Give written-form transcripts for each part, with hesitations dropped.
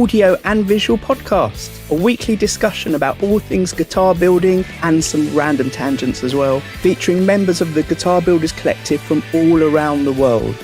audio and visual podcast, a weekly discussion about all things guitar building and some random tangents as well, featuring members of the Guitar Builders Collective from all around the world.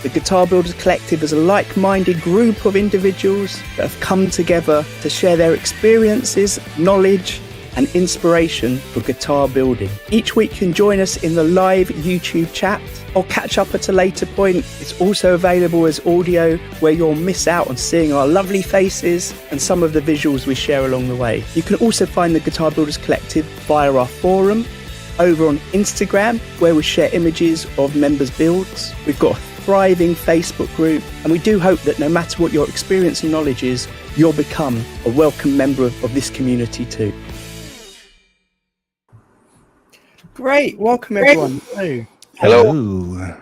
The Guitar Builders Collective is a like-minded group of individuals that have come together to share their experiences, knowledge, and inspiration for guitar building. Each week you can join us in the live YouTube chat or catch up at a later point. It's also available as audio, where you'll miss out on seeing our lovely faces and some of the visuals we share along the way. You can also find the Guitar Builders Collective via our forum, over on Instagram, where we share images of members' builds. We've got a thriving Facebook group, and we do hope that no matter what your experience and knowledge is, you'll become a welcome member of this community too. Great, welcome everyone. Hello.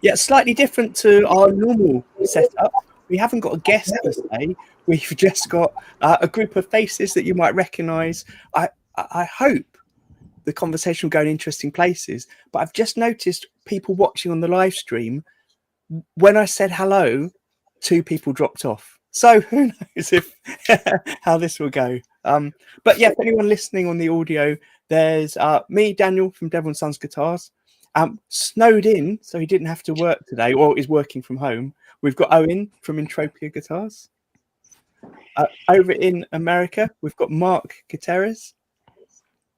Yeah, slightly different to our normal setup. We haven't got a guest per se. We've just got a group of faces that you might recognise. I hope the conversation will go in interesting places. But I've just noticed people watching on the live stream. When I said hello, 2 people dropped off. So who knows how this will go. But yeah, for anyone listening on the audio, there's me, Daniel from Devil & Sons Guitars. Snowed in, so he didn't have to work today, or is working from home. We've got Owen from Entropia Guitars. Over in America, we've got Mark Gutierrez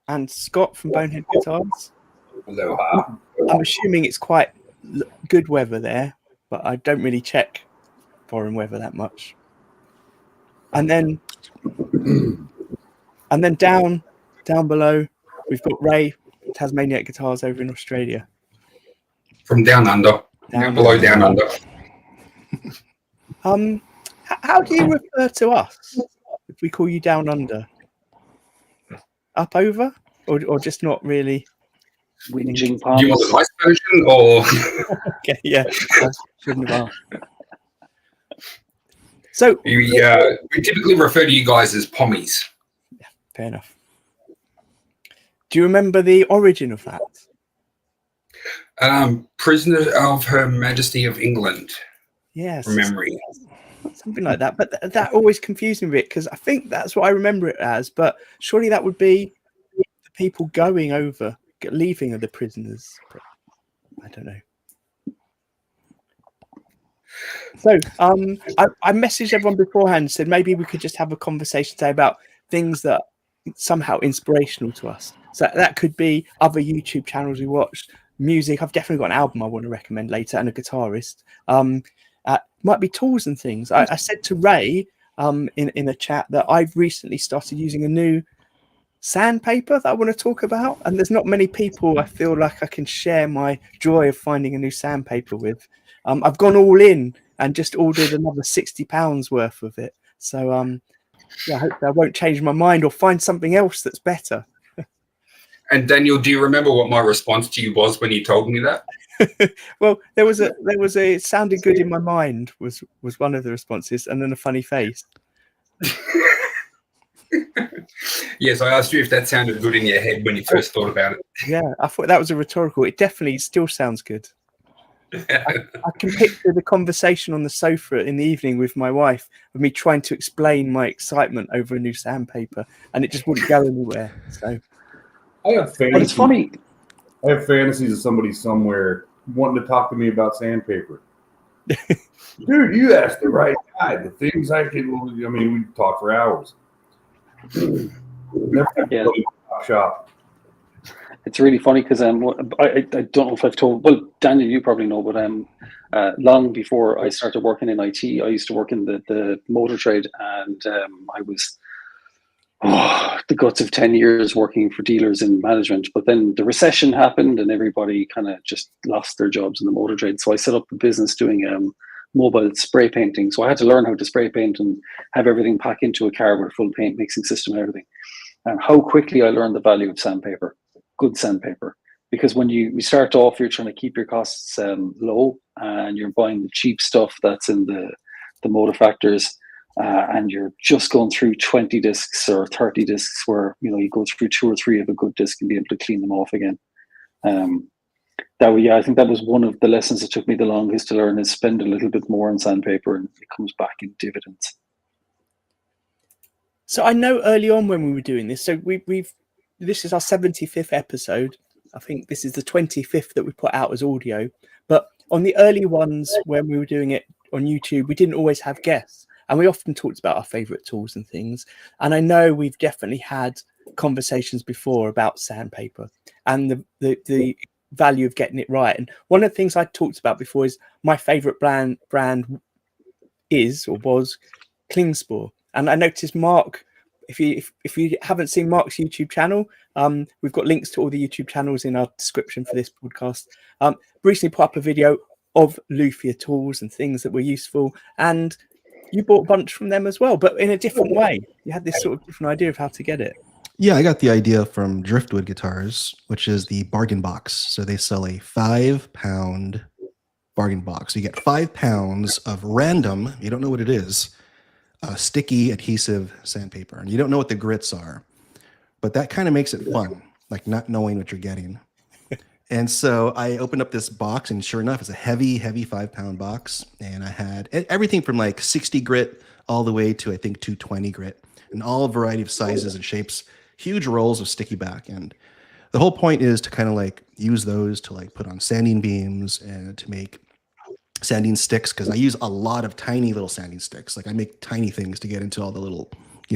and Scott from Bonehead Guitars. Aloha. I'm assuming it's quite good weather there, but I don't really check foreign weather that much. And then down below, we've got Ray, Tasmaniak Guitars over in Australia. From down under. Down under. How do you refer to us if we call you down under? Up over? Or just not really? Whinging Do you want the nice version or? Okay, yeah. I shouldn't have asked. So we typically refer to you guys as pommies. Yeah, fair enough. Do you remember the origin of that? Prisoner of Her Majesty of England. Yes. From memory. Something like that. But that always confused me a bit, because I think that's what I remember it as. But surely that would be the people going over, leaving are the prisoners. But I don't know. So I messaged everyone beforehand and said maybe we could just have a conversation today about things that are somehow inspirational to us. So that could be other YouTube channels we watched, music. I've definitely got an album I want to recommend later, and a guitarist. Might be tools and things. I said to Ray in a chat that I've recently started using a new sandpaper that I want to talk about, and there's not many people I feel like I can share my joy of finding a new sandpaper with. I've gone all in and just ordered another £60 worth of it. So yeah, I hope I won't change my mind or find something else that's better. And Daniel, do you remember what my response to you was when you told me that? Well, there was a it sounded good in my mind was one of the responses, and then a funny face. Yes, I asked you if that sounded good in your head when you first thought about it. Yeah, I thought that was a rhetorical. It definitely still sounds good. I can picture the conversation on the sofa in the evening with my wife, of me trying to explain my excitement over a new sandpaper, and it just wouldn't go anywhere. So I have fantasies. But it's funny. I have fantasies of somebody somewhere wanting to talk to me about sandpaper. Dude, you asked the right guy. The things I could, I mean, we talk for hours. Never have to go to the shop. It's really funny because I don't know if I've told. Well, Daniel, you probably know, but long before I started working in IT, I used to work in the motor trade, and I was the guts of 10 years working for dealers in management. But then the recession happened, and everybody kind of just lost their jobs in the motor trade. So I set up a business doing mobile spray painting. So I had to learn how to spray paint and have everything pack into a car with a full paint mixing system and everything. And how quickly I learned the value of sandpaper. Good sandpaper, because when you start off, you're trying to keep your costs low, and you're buying the cheap stuff that's in the motor factors, and you're just going through 20 discs or 30 discs, where you go through 2 or 3 of a good disc and be able to clean them off again. I think that was one of the lessons that took me the longest to learn, is spend a little bit more on sandpaper, and it comes back in dividends. So I know early on when we were doing this, so we've this is our 75th episode. I think this is the 25th that we put out as audio. But on the early ones when we were doing it on YouTube, we didn't always have guests. And we often talked about our favourite tools and things. And I know we've definitely had conversations before about sandpaper and the value of getting it right. And one of the things I talked about before is my favourite brand is or was Klingspor. And I noticed Mark, if you haven't seen Mark's YouTube channel, we've got links to all the YouTube channels in our description for this podcast. Recently put up a video of luthier tools and things that were useful, and you bought a bunch from them as well, but in a different way. You had this sort of different idea of how to get it. Yeah, I got the idea from Driftwood Guitars, which is the bargain box. So they sell a 5-pound bargain box. You get 5 pounds of random, you don't know what it is, sticky adhesive sandpaper. And you don't know what the grits are, but that kind of makes it fun, like not knowing what you're getting. And so I opened up this box, and sure enough, it's a heavy 5-pound box. And I had everything from like 60 grit all the way to, I think, 220 grit, and all a variety of sizes and shapes, huge rolls of sticky back. And the whole point is to kind of like use those to like put on sanding beams and to make sanding sticks, because I use a lot of tiny little sanding sticks. Like I make tiny things to get into all the little,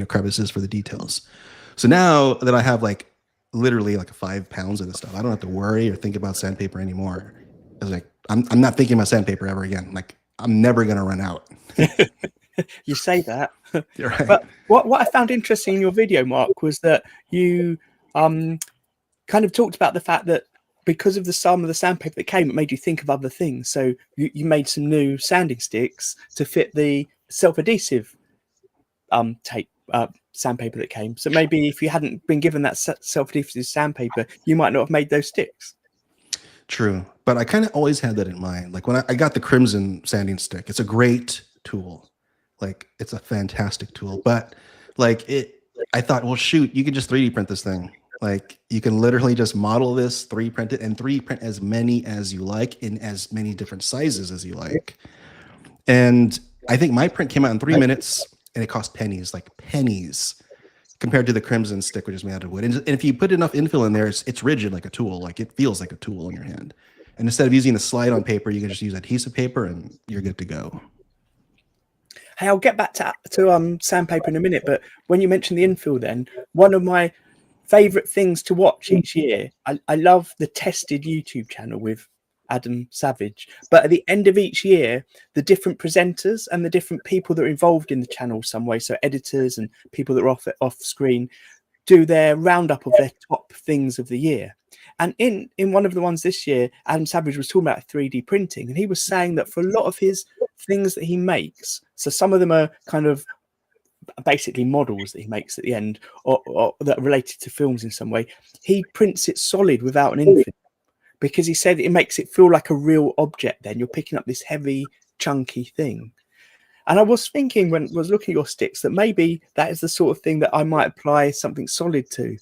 crevices for the details. So now that I have like literally like 5 pounds of this stuff, I don't have to worry or think about sandpaper anymore. I was like, I'm not thinking about sandpaper ever again. Like I'm never going to run out. You say that. You're right. But what I found interesting in your video, Mark, was that you kind of talked about the fact that because of some of the sandpaper that came, it made you think of other things. So you made some new sanding sticks to fit the self-adhesive tape sandpaper that came. So maybe if you hadn't been given that self-adhesive sandpaper, you might not have made those sticks. True. But I kind of always had that in mind. Like when I got the Crimson sanding stick, it's a great tool. Like it's a fantastic tool. But like I thought, well, shoot, you could just 3D print this thing. Like you can literally just model this, 3D print it, and 3D print as many as you like in as many different sizes as you like. And I think my print came out in 3 minutes, and it cost pennies, like pennies, compared to the Crimson stick, which is made out of wood. And if you put enough infill in there, it's rigid like a tool. Like it feels like a tool in your hand. And instead of using a slide on paper, you can just use adhesive paper, and you're good to go. Hey, I'll get back to sandpaper in a minute, but when you mentioned the infill, then one of my favorite things to watch each year, I love the Tested YouTube channel with Adam Savage, but at the end of each year, the different presenters and the different people that are involved in the channel some way, so editors and people that are off screen, do their roundup of their top things of the year. And in one of the ones this year, Adam Savage was talking about 3D printing, and he was saying that for a lot of his things that he makes, so some of them are kind of basically models that he makes at the end or that are related to films in some way, he prints it solid without an infill, because he said it makes it feel like a real object. Then you're picking up this heavy chunky thing. And I was thinking when I was looking at your sticks that maybe that is the sort of thing that I might apply something solid to.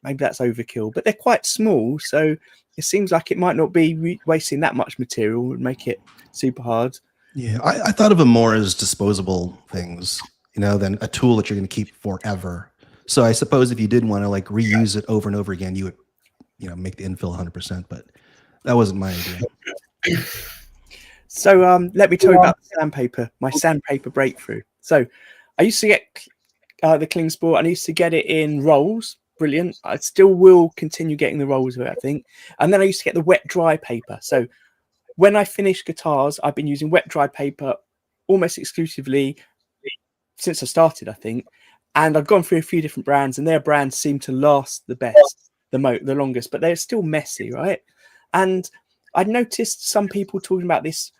Maybe that's overkill, but they're quite small, so it seems like it might not be wasting that much material and make it super hard. Yeah, I thought of them more as disposable things, than a tool that you're going to keep forever. So I suppose if you did want to like reuse it over and over again, you would, make the infill 100%. But that wasn't my idea. So let me tell you about the sandpaper, my sandpaper breakthrough. So I used to get the Klingspor, and I used to get it in rolls. Brilliant. I still will continue getting the rolls of it, I think. And then I used to get the wet dry paper. So when I finish guitars, I've been using wet dry paper almost exclusively since I started, I think. And I've gone through a few different brands, and their brands seem to last the best, the longest, but they're still messy, right? And I noticed some people talking about this.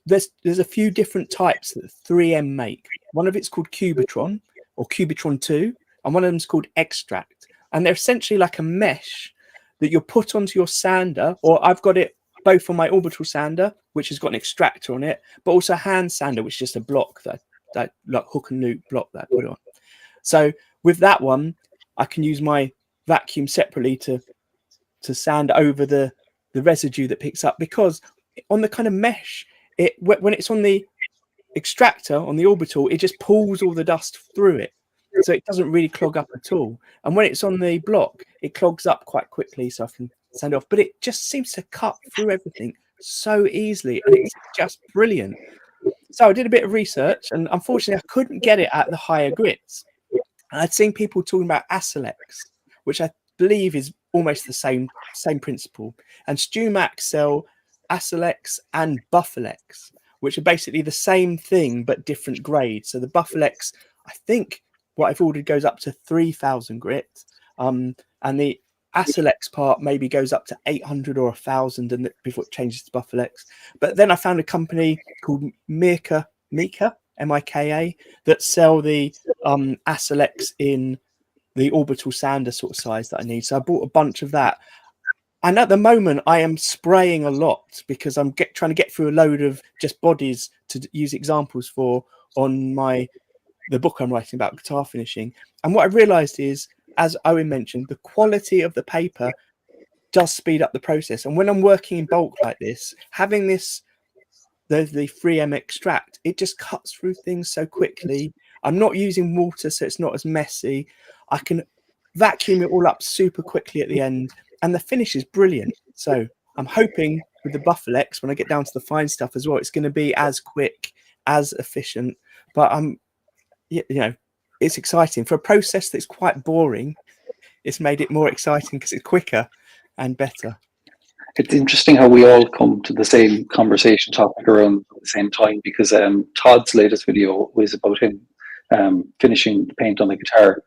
There's a few different types that 3M make. One of it's called Cubitron or Cubitron 2, and one of them's called Extract. And they're essentially like a mesh that you'll put onto your sander, or I've got it both on my orbital sander, which has got an extractor on it, but also a hand sander, which is just a block that like hook and loop block that I put on. So with that one, I can use my vacuum separately to sand over the residue that picks up, because on the kind of mesh, when it's on the extractor on the orbital, it just pulls all the dust through it. so it doesn't really clog up at all. And when it's on the block, it clogs up quite quickly, so I can sand it off. But it just seems to cut through everything so easily, and it's just brilliant. So I did a bit of research, and unfortunately, I couldn't get it at the higher grits. And I'd seen people talking about Acelex, which I believe is almost the same principle. And StewMac sell Acelex and Buffalex, which are basically the same thing but different grades. So the Buffalex, I think what I've ordered goes up to 3,000 grit, and the Acelex part maybe goes up to 800 or 1,000, and before it changes to Buffalex. But then I found a company called Mika, M-I-K-A, that sell the Acelex in the orbital sander sort of size that I need. So I bought a bunch of that. And at the moment, I am spraying a lot because I'm trying to get through a load of just bodies to use examples for on the book I'm writing about guitar finishing. And what I realized is, as Owen mentioned, the quality of the paper does speed up the process. And when I'm working in bulk like this, having the 3M extract, it just cuts through things so quickly. I'm not using water, so it's not as messy. I can vacuum it all up super quickly at the end, and the finish is brilliant. So I'm hoping with the Buffalex, when I get down to the fine stuff as well, it's going to be as quick, as efficient. But it's exciting for a process that's quite boring. It's made it more exciting because it's quicker and better. It's interesting how we all come to the same conversation topic around the same time, because Todd's latest video was about him finishing the paint on the guitar,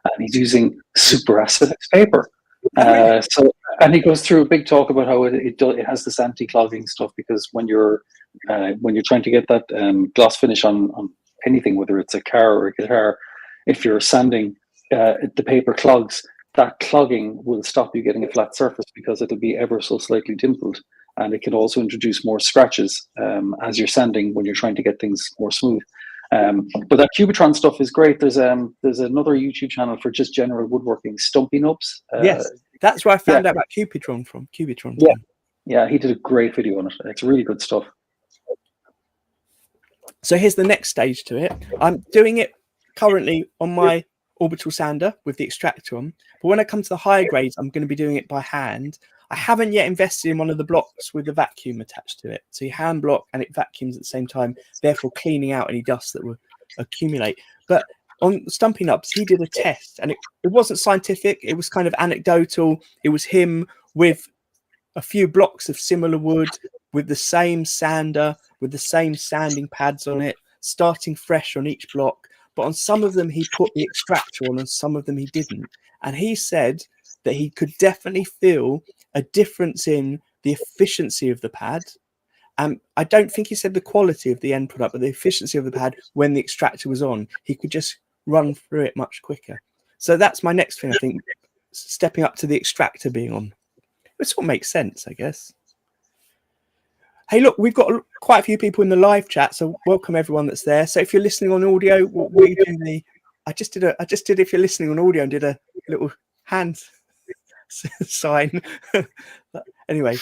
and he's using super Acelex paper. And he goes through a big talk about how it has this anti-clogging stuff, because when you're trying to get that gloss finish on anything, whether it's a car or a guitar, if you're sanding, the paper clogs. That clogging will stop you getting a flat surface because it'll be ever so slightly dimpled, and it can also introduce more scratches as you're sanding when you're trying to get things more smooth. But that Cubitron stuff is great. There's another YouTube channel for just general woodworking, Stumpy Nubs. Yes, that's where I found out about Cubitron from. Yeah, he did a great video on it. It's really good stuff. So here's the next stage to it. I'm doing it currently on my orbital sander with the extractor on, but when I come to the higher grades, I'm going to be doing it by hand. I haven't yet invested in one of the blocks with the vacuum attached to it. So you hand block and it vacuums at the same time, therefore cleaning out any dust that will accumulate. But on Stumpy Nubs, he did a test, and it wasn't scientific. It was kind of anecdotal. It was him with a few blocks of similar wood, with the same sander, with the same sanding pads on it, starting fresh on each block. But on some of them, he put the extractor on, and some of them he didn't. And he said that he could definitely feel a difference in the efficiency of the pad. I don't think he said the quality of the end product, but the efficiency of the pad when the extractor was on. He could just run through it much quicker. So that's my next thing, I think, stepping up to the extractor being on. It sort of makes sense, I guess. Hey, look, we've got quite a few people in the live chat, so welcome everyone that's there. So if you're listening on audio, we do I just did if you're listening on audio and did a little hand sign. Anyway,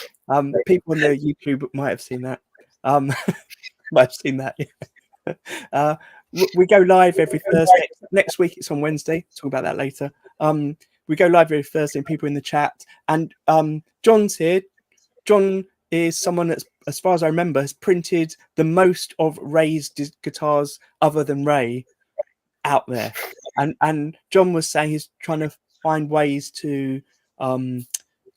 people on the YouTube might have seen that. Yeah. We go live every Thursday. Next week it's on Wednesday. Talk about that later. We go live every Thursday, and people in the chat. And John's here. John is someone that's, as far as I remember, has printed the most of Ray's guitars other than Ray out there. And John was saying he's trying to find ways to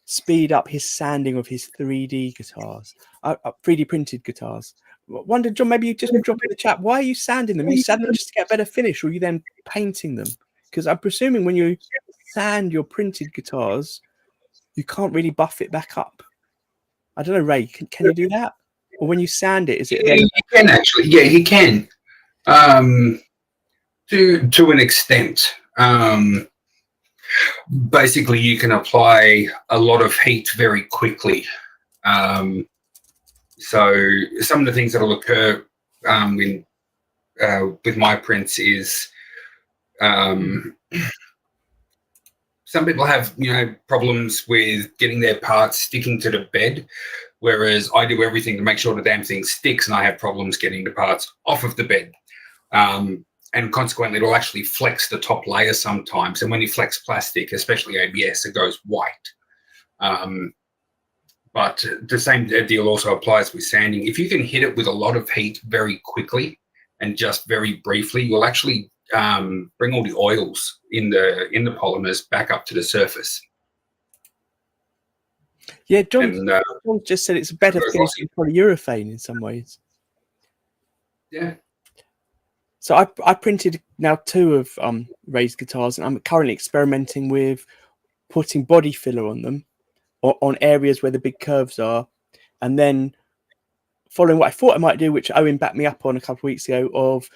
speed up his sanding of his 3D guitars, 3D printed guitars. Wonder, John, maybe you just drop in the chat. Why are you sanding them? Are you sanding them just to get a better finish, or are you then painting them? Because I'm presuming when you sand your printed guitars, you can't really buff it back up. I don't know, Ray, can you do that? Or when you sand it, is it then... You can actually, yeah, you can. To an extent. Basically, you can apply a lot of heat very quickly. So some of the things that will occur with my prints is some people have, problems with getting their parts sticking to the bed, whereas I do everything to make sure the damn thing sticks, and I have problems getting the parts off of the bed. and consequently it'll actually flex the top layer sometimes. And when you flex plastic, especially ABS, it goes white. But the same deal also applies with sanding. If you can hit it with a lot of heat very quickly and just very briefly, you'll actually bring all the oils in the polymers back up to the surface. Yeah, John just said it's a better finish than polyurethane in some ways. Yeah. So I printed now 2 of Ray's guitars, and I'm currently experimenting with putting body filler on them, or on areas where the big curves are, and then following what I thought I might do, which Owen backed me up on a couple of weeks ago, of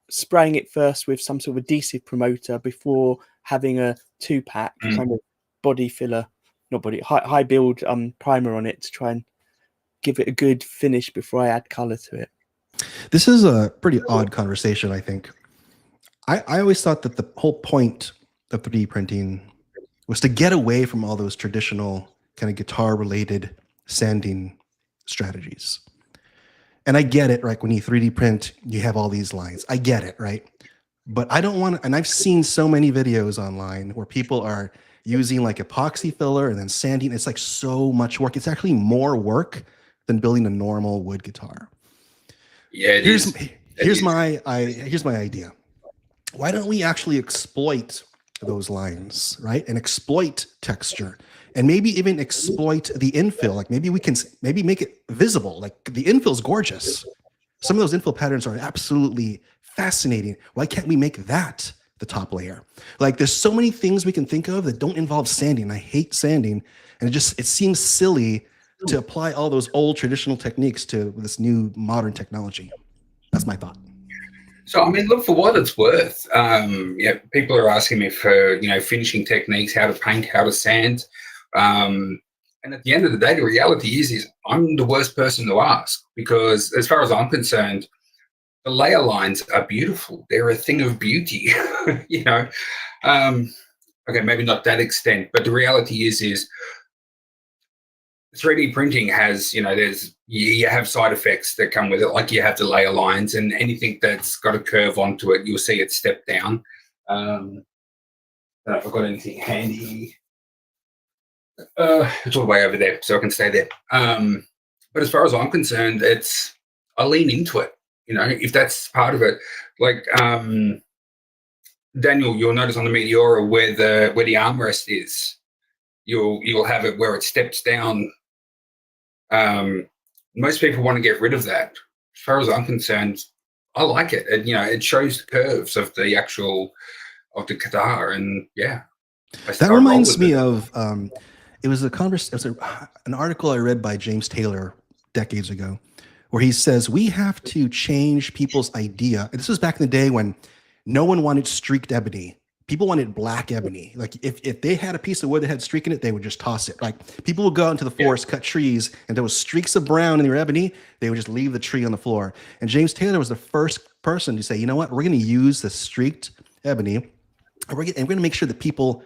spraying it first with some sort of adhesive promoter before having a 2-pack kind of body filler, not body, high build primer on it to try and give it a good finish before I add color to it. This is a pretty odd conversation, I think. I always thought that the whole point of 3D printing was to get away from all those traditional kind of guitar-related sanding strategies. And I get it, right? When you 3D print, you have all these lines. I get it, right? But I don't want to, and I've seen so many videos online where people are using like epoxy filler and then sanding. It's like so much work. It's actually more work than building a normal wood guitar. Yeah, here's my idea. Why don't we actually exploit those lines, right? And exploit texture, and maybe even exploit the infill. Like maybe we can make it visible. Like the infill is gorgeous. Some of those infill patterns are absolutely fascinating. Why can't we make that the top layer? Like there's so many things we can think of that don't involve sanding. I hate sanding, and it seems silly to apply all those old traditional techniques to this new modern technology. That's my thought. So, I mean, look, for what it's worth, people are asking me for, finishing techniques, how to paint, how to sand. And at the end of the day, the reality is I'm the worst person to ask, because as far as I'm concerned, the layer lines are beautiful. They're a thing of beauty, Okay, maybe not that extent, but the reality is 3D printing has, you have side effects that come with it, like you have the layer lines, and anything that's got a curve onto it, you'll see it step down. I don't know if I've got anything handy. It's all the way over there, so I can stay there. But as far as I'm concerned, I lean into it. If that's part of it, like Daniel, you'll notice on the Meteora where the armrest is, you'll have it where it steps down. Most people want to get rid of that. As far as I'm concerned, I like it. It shows the curves of the guitar, and that reminds me of it was an article I read by James Taylor decades ago, where he says we have to change people's idea. And this was back in the day when no one wanted streaked ebony. People wanted black ebony. Like if they had a piece of wood that had streak in it, they would just toss it. Like people would go out into the forest, cut trees, and there was streaks of brown in their ebony, they would just leave the tree on the floor. And James Taylor was the first person to say, you know what, we're going to use the streaked ebony, and we're going to make sure that people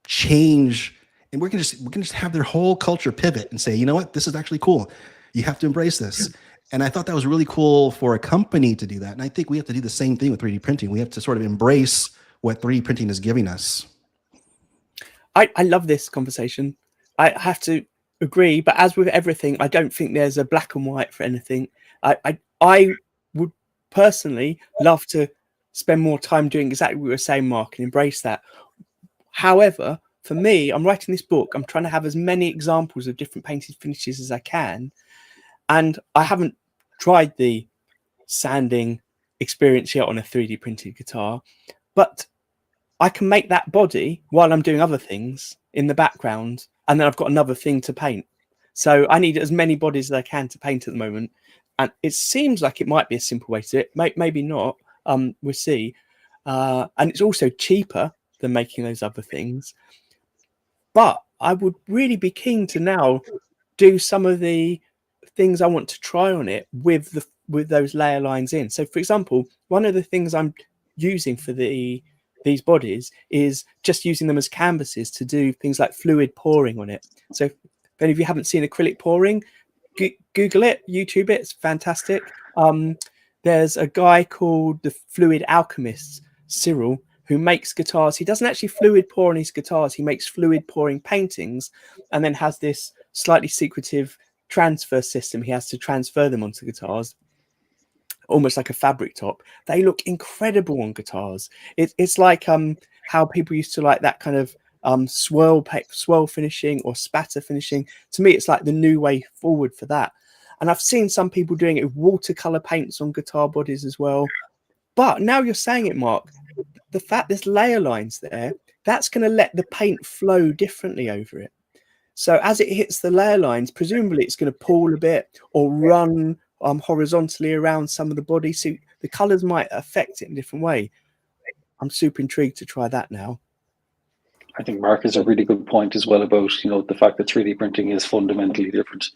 change, and we're going to just have their whole culture pivot and say, you know what, this is actually cool. You have to embrace this. And I thought that was really cool for a company to do that. And I think we have to do the same thing with 3D printing. We have to sort of embrace what 3D printing is giving us. I love this conversation. I have to agree, but as with everything, I don't think there's a black and white for anything. I would personally love to spend more time doing exactly what you were saying, Mark, and embrace that. However, for me, I'm writing this book. I'm trying to have as many examples of different painted finishes as I can. And I haven't tried the sanding experience yet on a 3D printed guitar, but I can make that body while I'm doing other things in the background, and then I've got another thing to paint. So I need as many bodies as I can to paint at the moment. And it seems like it might be a simple way to do it. Maybe not. We'll see. And it's also cheaper than making those other things. But I would really be keen to now do some of the things I want to try on it with those layer lines in. So, for example, one of the things I'm using for these bodies is just using them as canvases to do things like fluid pouring on it. So if any of you haven't seen acrylic pouring, Google it, YouTube it, it's fantastic. there's a guy called the Fluid Alchemist, Cyril, who makes guitars. He doesn't actually fluid pour on his guitars. He makes fluid pouring paintings and then has this slightly secretive transfer system. He has to transfer them onto guitars, almost like a fabric top. They look incredible on guitars. It's like how people used to like that kind of swirl finishing or spatter finishing. To me, it's like the new way forward for that. And I've seen some people doing it with watercolor paints on guitar bodies as well. But now you're saying it, Mark, the fact there's layer lines there, that's going to let the paint flow differently over it. So as it hits the layer lines, presumably it's going to pool a bit or run horizontally around some of the body. So the colors might affect it in a different way. I'm super intrigued to try that now. I think Mark has a really good point as well about, the fact that 3D printing is fundamentally different.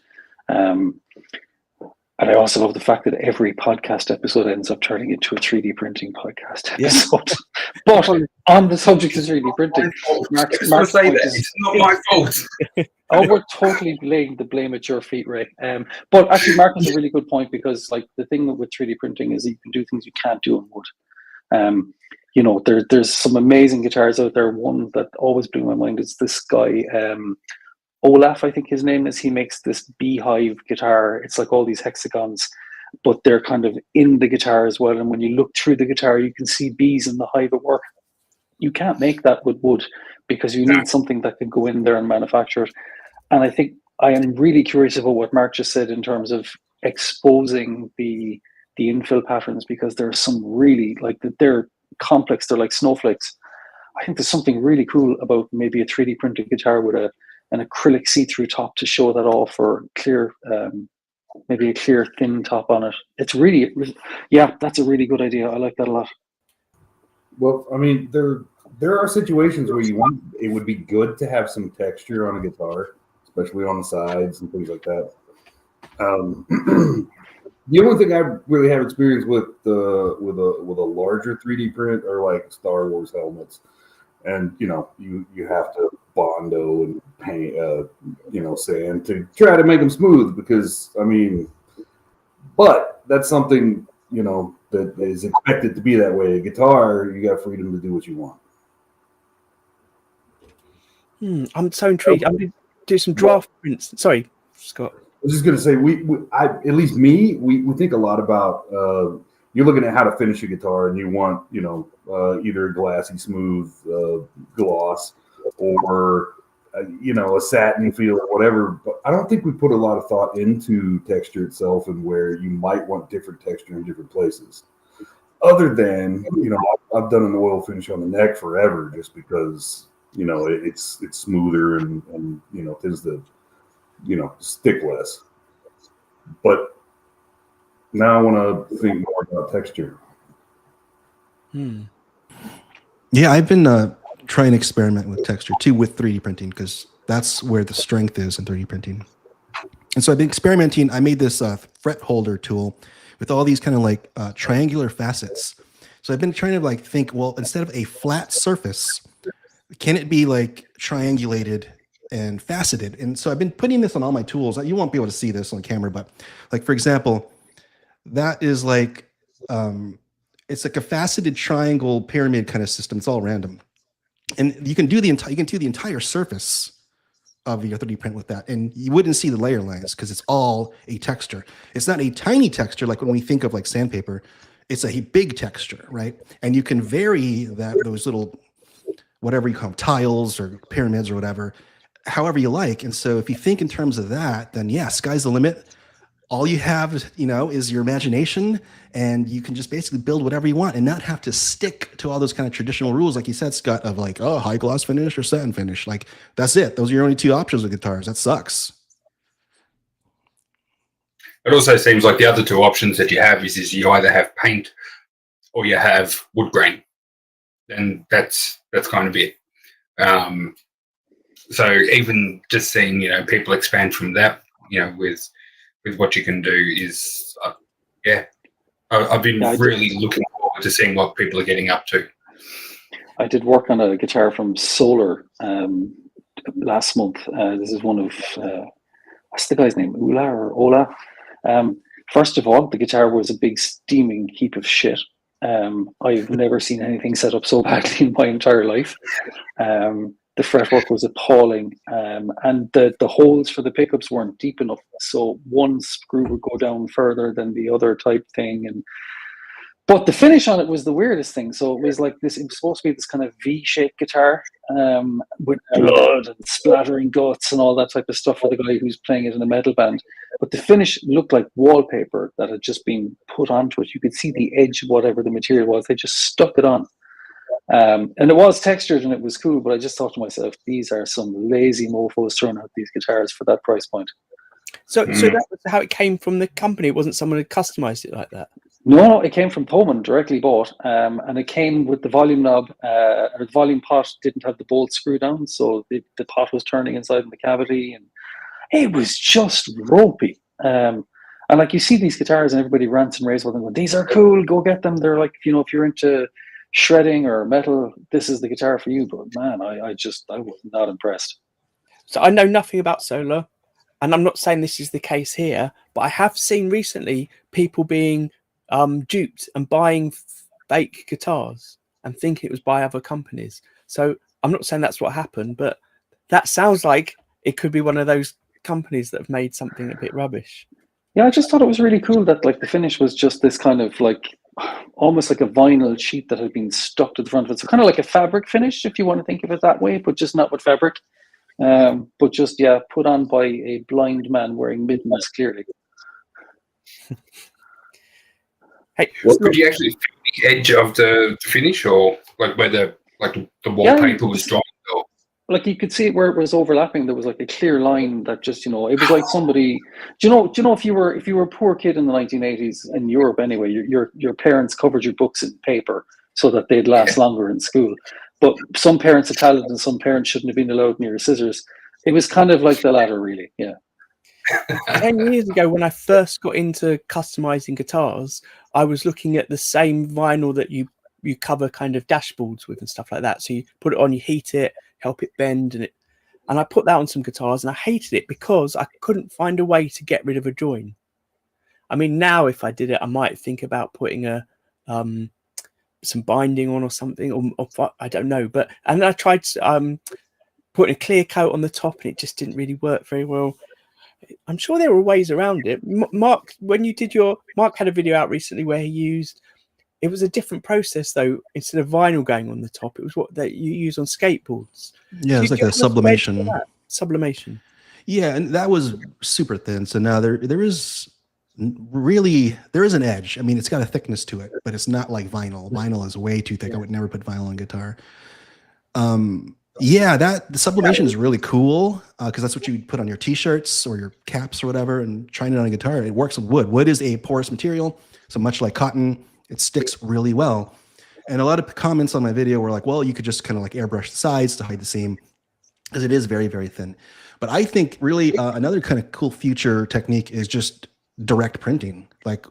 And I also love the fact that every podcast episode ends up turning into a 3D printing podcast episode. But on the subject of 3D printing, Mark's say point that. It's not my fault. Oh, we're totally laying the blame at your feet, Ray. But actually, Mark has a really good point, because like the thing with 3D printing is you can do things you can't do in wood. There's some amazing guitars out there. One that always blew my mind is this guy, Olaf, I think his name is. He makes this beehive guitar. It's like all these hexagons, but they're kind of in the guitar as well. And when you look through the guitar, you can see bees in the hive at work. You can't make that with wood, because you need something that can go in there and manufacture it. And I think I am really curious about what Mark just said in terms of exposing the infill patterns, because there's some really, like, they're complex. They're like snowflakes. I think there's something really cool about maybe a 3D printed guitar with an acrylic see-through top to show that off, or clear, maybe a clear thin top on it. It's really, that's a really good idea. I like that a lot. Well, I mean, there are situations where it would be good to have some texture on a guitar, especially on the sides and things like that. The only thing I really have experience with a larger 3D print are like Star Wars helmets, and you have to Bondo and paint sand to try to make them smooth, because but that's something that is expected to be that way. A guitar, you got freedom to do what you want. I'm so intrigued. I'm going to do some draft prints. Sorry, Scott. I was just going to say, at least me, we think a lot about, you're looking at how to finish a guitar, and you want, either a glassy, smooth gloss, or, a satiny feel or whatever. But I don't think we put a lot of thought into texture itself, and where you might want different texture in different places. Other than, I've done an oil finish on the neck forever, just because, it's smoother and tends to, stick less. But now I want to think more about texture. Yeah, I've been trying to experiment with texture too with 3D printing, because that's where the strength is in 3D printing. And so I've been experimenting. I made this fret holder tool with all these kind of like triangular facets. So I've been trying to think, well, instead of a flat surface, can it be like triangulated and faceted? And so I've been putting this on all my tools. You won't be able to see this on camera, but like, for example, that is like, it's like a faceted triangle pyramid kind of system. It's all random. And you can do the entire surface of your 3D print with that. And you wouldn't see the layer lines, because it's all a texture. It's not a tiny texture like when we think of like sandpaper. It's a big texture, right? And you can vary those little, whatever you call them, tiles or pyramids or whatever, however you like. And so if you think in terms of that, then sky's the limit. All you have, is your imagination, and you can just basically build whatever you want and not have to stick to all those kind of traditional rules, like you said, Scott, of like, oh, high gloss finish or satin finish. Like, that's it. Those are your only two options with guitars. That sucks. It also seems like the other two options that you have is you either have paint or you have wood grain. And that's kind of it. So even just seeing, people expand from that, with what you can do is, I've been really looking forward to seeing what people are getting up to. I did work on a guitar from Solar last month. This is one of, what's the guy's name? Ola or Ola? First of all, the guitar was a big steaming heap of shit. I've never seen anything set up so badly in my entire life. The fretwork was appalling, and the holes for the pickups weren't deep enough, so one screw would go down further than the other type thing. But the finish on it was the weirdest thing. So it was like this. It was supposed to be this kind of V-shaped guitar with blood and splattering guts and all that type of stuff for the guy who's playing it in a metal band. But the finish looked like wallpaper that had just been put onto it. You could see the edge of whatever the material was. They just stuck it on. And it was textured and it was cool, but I just thought to myself, these are some lazy mofos throwing out these guitars for that price point. So that was how it came from the company. It wasn't someone who customized it like that. No, it came from Thomann, directly bought, and it came with the volume knob. The volume pot didn't have the bolt screw down, so the pot was turning inside in the cavity, and it was just ropey. And like you see these guitars, and everybody rants and raves about them. Going, these are cool, go get them. They're like, if you're into shredding or metal, this is the guitar for you. But man, I was not impressed. So I know nothing about solar, and I'm not saying this is the case here, but I have seen recently people being duped and buying fake guitars and thinking it was by other companies. So I'm not saying that's what happened, but that sounds like it could be one of those companies that have made something a bit rubbish. Yeah, I just thought it was really cool that like the finish was just this kind of like almost like a vinyl sheet that had been stuck to the front of it. So kind of like a fabric finish, if you want to think of it that way, but just not with fabric. But just, yeah, put on by a blind man wearing mittens, clearly. Hey, could you actually feel the edge of the finish, or like where the wallpaper was drawn? Or? Like you could see it where it was overlapping. There was like a clear line that just, it was like somebody. Do you know if you were a poor kid in the 1980s in Europe anyway, your parents covered your books in paper so that they'd last longer in school. But some parents had talent and some parents shouldn't have been allowed near scissors. It was kind of like the latter, really. Yeah. 10 years ago, when I first got into customizing guitars, I was looking at the same vinyl that you cover kind of dashboards with and stuff like that. So you put it on, you heat it, help it bend, and I put that on some guitars, and I hated it because I couldn't find a way to get rid of a join. I mean, now if I did it, I might think about putting some binding on or something, or I don't know. And I tried putting a clear coat on the top, and it just didn't really work very well. I'm sure there were ways around it. Mark, when you did Mark had a video out recently where he it was a different process though. Instead of vinyl going on the top, it was what that you use on skateboards. Yeah, it's like a sublimation. Sublimation. Yeah, and that was super thin. So now there is an edge. I mean, it's got a thickness to it, but it's not like vinyl. Vinyl is way too thick. I would never put vinyl on guitar. Yeah, the sublimation is really cool because that's what you put on your t-shirts or your caps or whatever, and trying it on a guitar. It works with wood. Wood is a porous material, so much like cotton, it sticks really well. And a lot of comments on my video were like, well, you could just kind of like airbrush the sides to hide the seam, because it is very, very thin. But I think really another kind of cool future technique is just direct printing. Like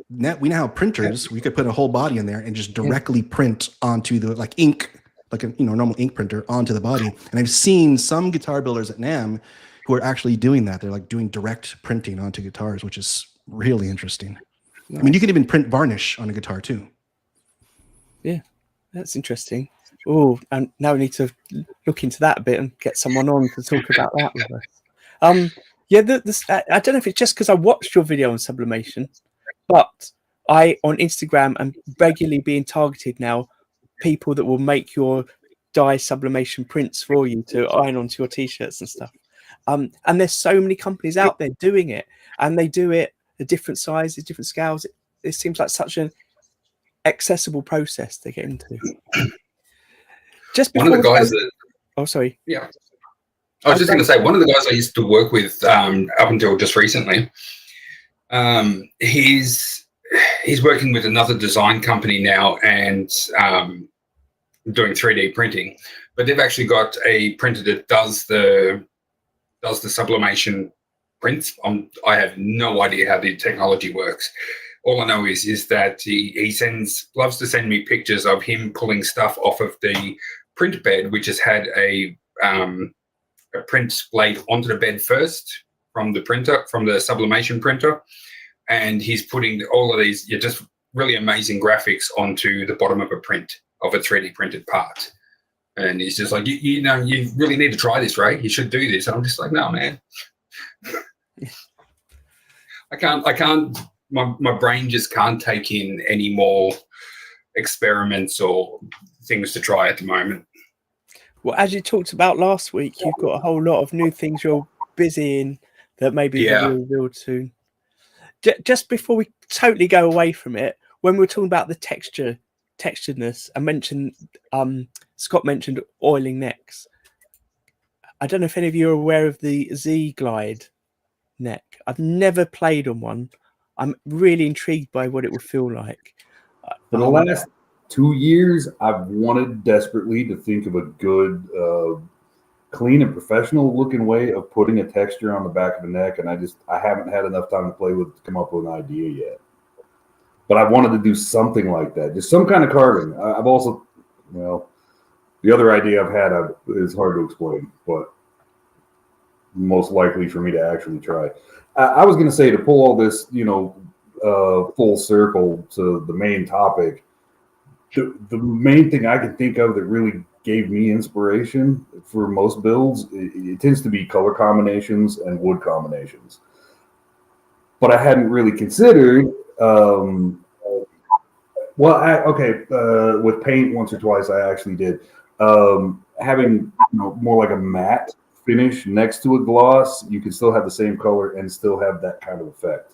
we now have printers. We could put a whole body in there and just directly print onto the like ink, like a normal ink printer onto the body. And I've seen some guitar builders at NAMM who are actually doing that. They're like doing direct printing onto guitars, which is really interesting. Nice. I mean, you can even print varnish on a guitar too. Yeah, that's interesting. Oh, and now we need to look into that a bit and get someone on to talk about that with us. Yeah, I don't know if it's just because I watched your video on sublimation, but I on Instagram am regularly being targeted now. People that will make your dye sublimation prints for you to iron onto your t-shirts and stuff. And there's so many companies out there doing it, and they do it at different sizes, different scales. It seems like such an accessible process to get into. Just one of the guys that. Oh, sorry. Yeah. I was just going to say, one of the guys I used to work with up until just recently, he's working with another design company now and doing 3D printing, but they've actually got a printer that does the sublimation prints. I have no idea how the technology works. All I know is that he loves to send me pictures of him pulling stuff off of the print bed, which has had a print blade onto the bed first from the sublimation printer. and he's putting all of these just really amazing graphics onto the bottom of a print of a 3D printed part. And he's just like, you know, you really need to try this, Ray. You should do this. And I'm just like, no, man. I can't, my brain just can't take in any more experiments or things to try at the moment. Well, as you talked about last week, you've got a whole lot of new things you're busy in that maybe will be revealed soon. Just before we totally go away from it, when we were talking about the texturedness, I mentioned Scott mentioned oiling necks. I don't know if any of you are aware of the Z Glide neck. I've never played on one. I'm really intrigued by what it would feel like. For the last 2 years, I've wanted desperately to think of a good, clean and professional looking way of putting a texture on the back of the neck, and I haven't had enough time to play with to come up with an idea yet. But I wanted to do something like that, just some kind of carving. I've also, the other idea I've had is hard to explain, but most likely for me to actually try. I was going to say, to pull all this, full circle to the main topic, the main thing I can think of that really gave me inspiration for most builds, it tends to be color combinations and wood combinations. But I hadn't really considered, with paint once or twice I actually did. Having more like a matte finish next to a gloss, you can still have the same color and still have that kind of effect.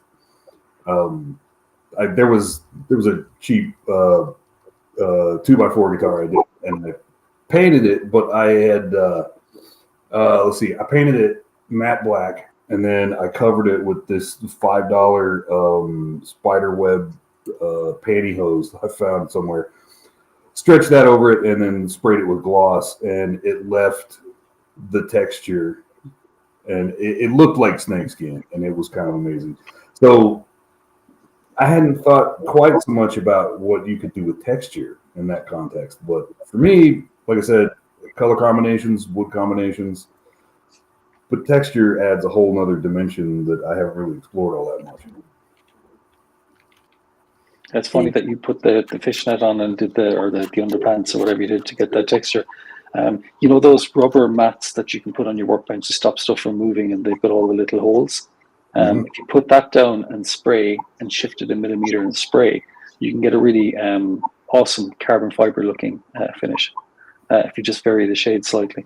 There was a cheap 2x4 guitar I did, and I painted it, but I had I painted it matte black, and then I covered it with this $5 spider web pantyhose I found somewhere. Stretched that over it and then sprayed it with gloss, and it left the texture, and it looked like snakeskin, and it was kind of amazing. So I hadn't thought quite so much about what you could do with texture in that context, but for me, like I said, color combinations, wood combinations, but texture adds a whole nother dimension that I haven't really explored all that much. It's funny that you put the fishnet on and did the underpants or whatever you did to get that texture. Those rubber mats that you can put on your workbench to stop stuff from moving, and they've got all the little holes. If you put that down and spray and shift it a millimeter and spray, you can get a really awesome carbon fiber looking finish if you just vary the shade slightly.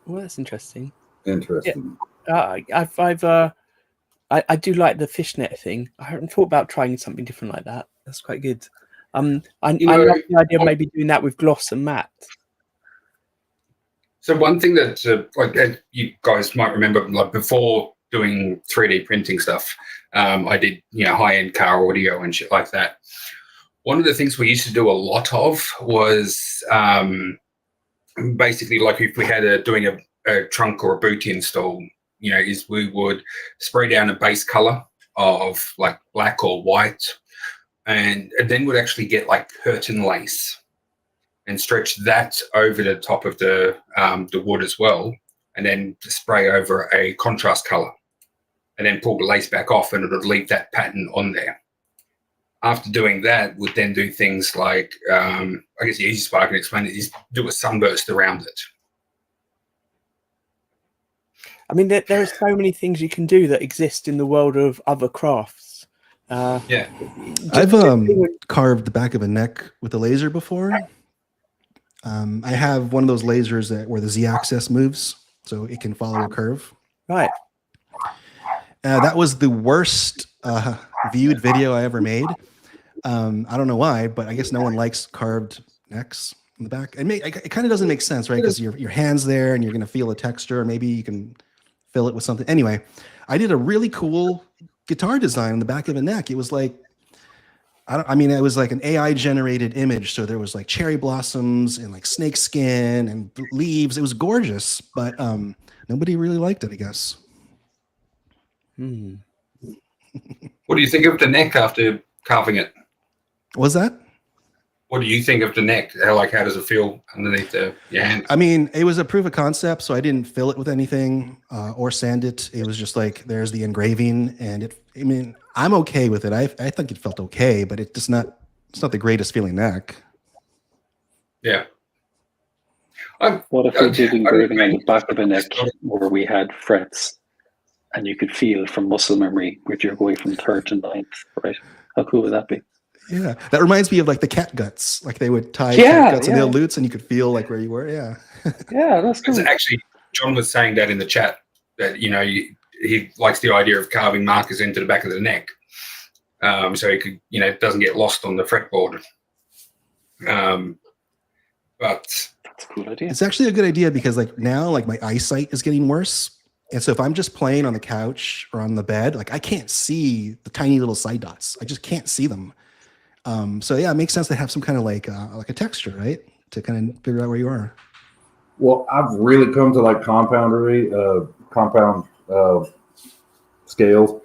Well, that's interesting. Interesting. Yeah. I do like the fishnet thing. I haven't thought about trying something different like that. That's quite good. I love the idea of maybe doing that with gloss and matte. So one thing that you guys might remember, like before doing 3D printing stuff, I did high-end car audio and shit like that. One of the things we used to do a lot of was basically, like if we had doing a trunk or a boot install, is we would spray down a base color of like black or white, and then would actually get like curtain lace and stretch that over the top of the wood as well, and then spray over a contrast color, and then pull the lace back off, and it would leave that pattern on there. After doing that, would then do things like, I guess the easiest way I can explain it is do a sunburst around it. I mean, there are so many things you can do that exist in the world of other crafts. Yeah. I've carved the back of a neck with a laser before. I have one of those lasers where the Z-axis moves, so it can follow a curve. Right. That was the worst viewed video I ever made. I don't know why, but I guess no one likes carved necks in the back. It kind of doesn't make sense, right? Because your hand's there and you're going to feel the texture, or maybe you can fill it with something. Anyway, I did a really cool guitar design on the back of a neck. It was like, it was like an AI generated image. So there was like cherry blossoms and like snake skin and leaves. It was gorgeous, but nobody really liked it, I guess. What do you think of the neck after carving it? Was that? What do you think of the neck? How does it feel underneath your hand? I mean, it was a proof of concept, so I didn't fill it with anything or sand it. It was just like, there's the engraving, and I'm okay with it. I think it felt okay, but it's not the greatest feeling neck. Yeah. What if we did engraving on the back of a neck where we had frets and you could feel from muscle memory if you're going from third to ninth, right? How cool would that be? Yeah, that reminds me of like the cat guts. Like they would tie cat guts on the lutes, and you could feel like where you were. Yeah, yeah, that's cool. Actually, John was saying that in the chat that he likes the idea of carving markers into the back of the neck, so he could it doesn't get lost on the fretboard. But that's a cool idea. It's actually a good idea because like now, like my eyesight is getting worse. And so if I'm just playing on the couch or on the bed, like I can't see the tiny little side dots. I just can't see them. So yeah, it makes sense to have some kind of like a texture, right? To kind of figure out where you are. Well, I've really come to like compound scales.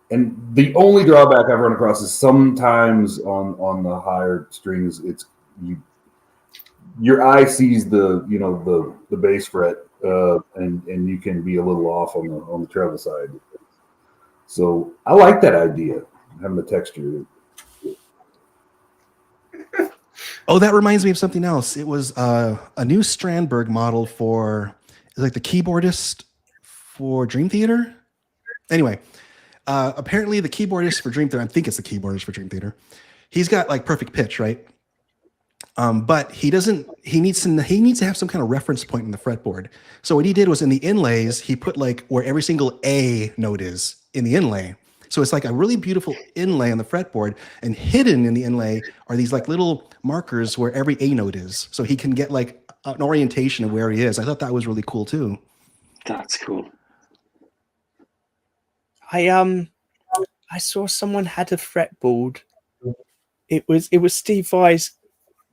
And the only drawback I've run across is sometimes on the higher strings, your eye sees the bass fret, and you can be a little off on the treble side. So I like that idea, having the texture. Oh, that reminds me of something else. It was a new Strandberg model for like the keyboardist for Dream Theater. Anyway, apparently the keyboardist for Dream Theater, I think it's the keyboardist for Dream Theater. He's got like perfect pitch, right? But he needs to have some kind of reference point in the fretboard. So what he did was in the inlays, he put like where every single A note is in the inlay. So it's like a really beautiful inlay on the fretboard, and hidden in the inlay are these like little markers where every A note is. So he can get like an orientation of where he is. I thought that was really cool too. That's cool. I saw someone had a fretboard. It was Steve Vai's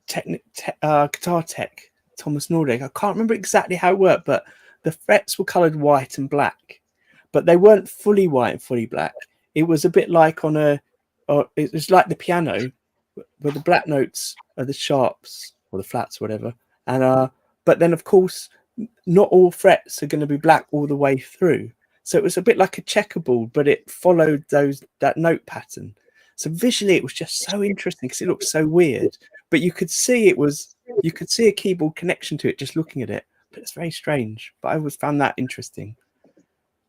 guitar tech, Thomas Nordic. I can't remember exactly how it worked, but the frets were colored white and black, but they weren't fully white and fully black. It was a bit like it was like the piano, where the black notes are the sharps or the flats, or whatever. And but then of course, not all frets are going to be black all the way through. So it was a bit like a checkerboard, but it followed that note pattern. So visually, it was just so interesting because it looked so weird. But you could see a keyboard connection to it just looking at it. But it's very strange. But I always found that interesting.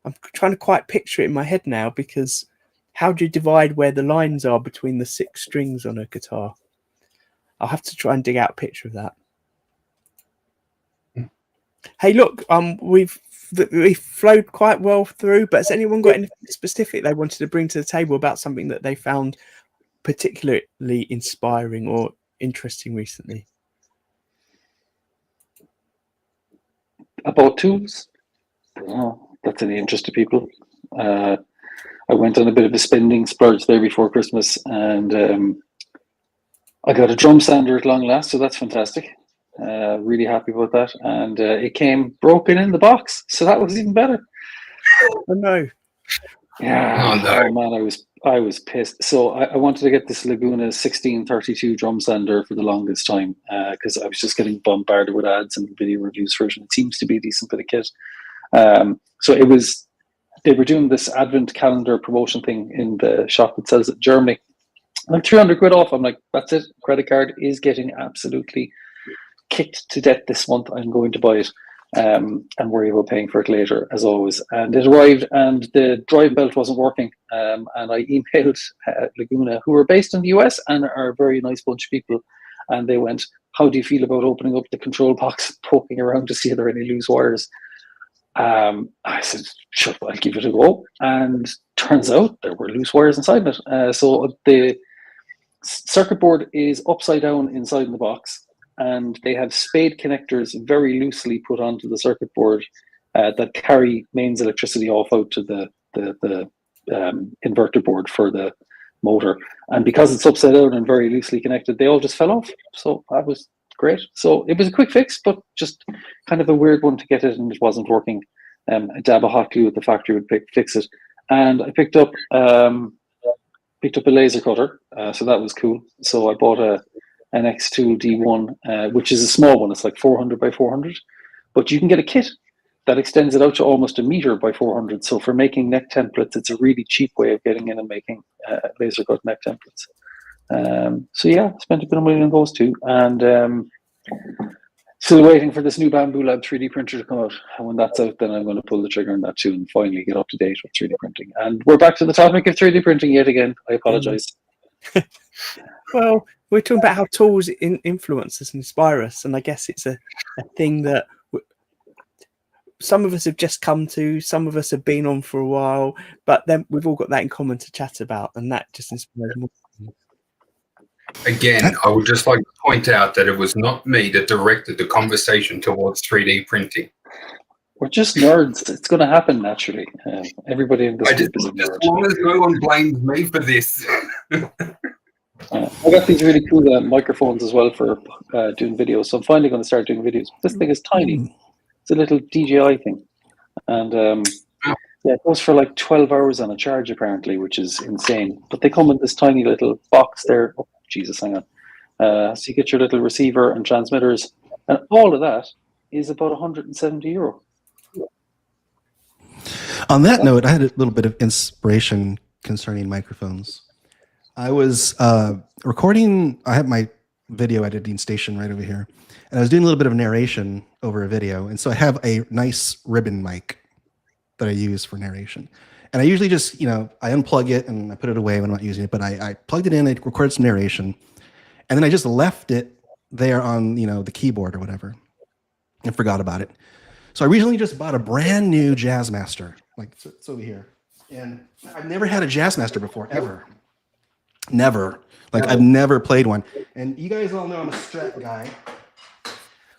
I'm trying to quite picture it in my head now, because how do you divide where the lines are between the 6 strings on a guitar? I'll have to try and dig out a picture of that. Hey, look, we've flowed quite well through, but has anyone got anything specific they wanted to bring to the table about something that they found particularly inspiring or interesting recently? About tools? Oh, that's in the interest of people. I went on a bit of a spending splurge there before Christmas, and I got a drum sander at long last, so that's fantastic. Really happy about that, and it came broken in the box, so that was even better. Oh no! Yeah, oh man, I was pissed. So I wanted to get this Laguna 1632 drum sander for the longest time, because I was just getting bombarded with ads and video reviews for it, and it seems to be a decent bit of kit. So they were doing this advent calendar promotion thing in the shop that sells it in Germany. I'm 300 quid off. I'm like, that's it. Credit card is getting absolutely kicked to death this month. I'm going to buy it and worry about paying for it later, as always. And it arrived, and the drive belt wasn't working. And I emailed Laguna, who are based in the US and are a very nice bunch of people. And they went, how do you feel about opening up the control box and poking around to see if there are any loose wires? I said, sure, I'll give it a go. And turns out there were loose wires inside it. So the circuit board is upside down inside the box, and they have spade connectors very loosely put onto the circuit board that carry mains electricity off out to the inverter board for the motor. And because it's upside down and very loosely connected, they all just fell off. So that was great. So it was a quick fix, but just kind of a weird one to get it, and it wasn't working. A dab of hot glue at the factory would fix it. And I picked up a laser cutter, so that was cool. So I bought an X2 D1, which is a small one. It's like 400 by 400, but you can get a kit that extends it out to almost 1 meter by 400. So for making neck templates, it's a really cheap way of getting in and making laser cut neck templates. So yeah, spent a bit of money on those too, and still waiting for this new Bamboo Lab 3D printer to come out. And when that's out, then I'm going to pull the trigger on that too and finally get up to date with 3D printing. And we're back to the topic of 3D printing yet again. I apologize. Well, we're talking about how tools influence us and inspire us, and I guess it's a thing that some of us have just come to, some of us have been on for a while, but then we've all got that in common to chat about, and that just inspires more. Again, I would just like to point out that it was not me that directed the conversation towards 3D printing. We're just nerds. It's going to happen naturally. Everybody in this group is a As nerd. long as no one blames me for this. I got these really cool microphones as well for doing videos, so I'm finally going to start doing videos. This thing is tiny. It's a little DJI thing, and yeah, it goes for like 12 hours on a charge apparently, which is insane. But they come in this tiny little box there. Oh, Jesus, hang on. So you get your little receiver and transmitters, and all of that is about €170. On that note, I had a little bit of inspiration concerning microphones. I was recording, I have my video editing station right over here, and I was doing a little bit of narration over a video. And so I have a nice ribbon mic that I use for narration. And I usually just, I unplug it and I put it away when I'm not using it, but I plugged it in, I recorded some narration, and then I just left it there on, the keyboard or whatever and forgot about it. So I recently just bought a brand new Jazzmaster, like it's over here. And I've never had a Jazzmaster before, ever. Never. Like I've never played one. And you guys all know I'm a Strat guy.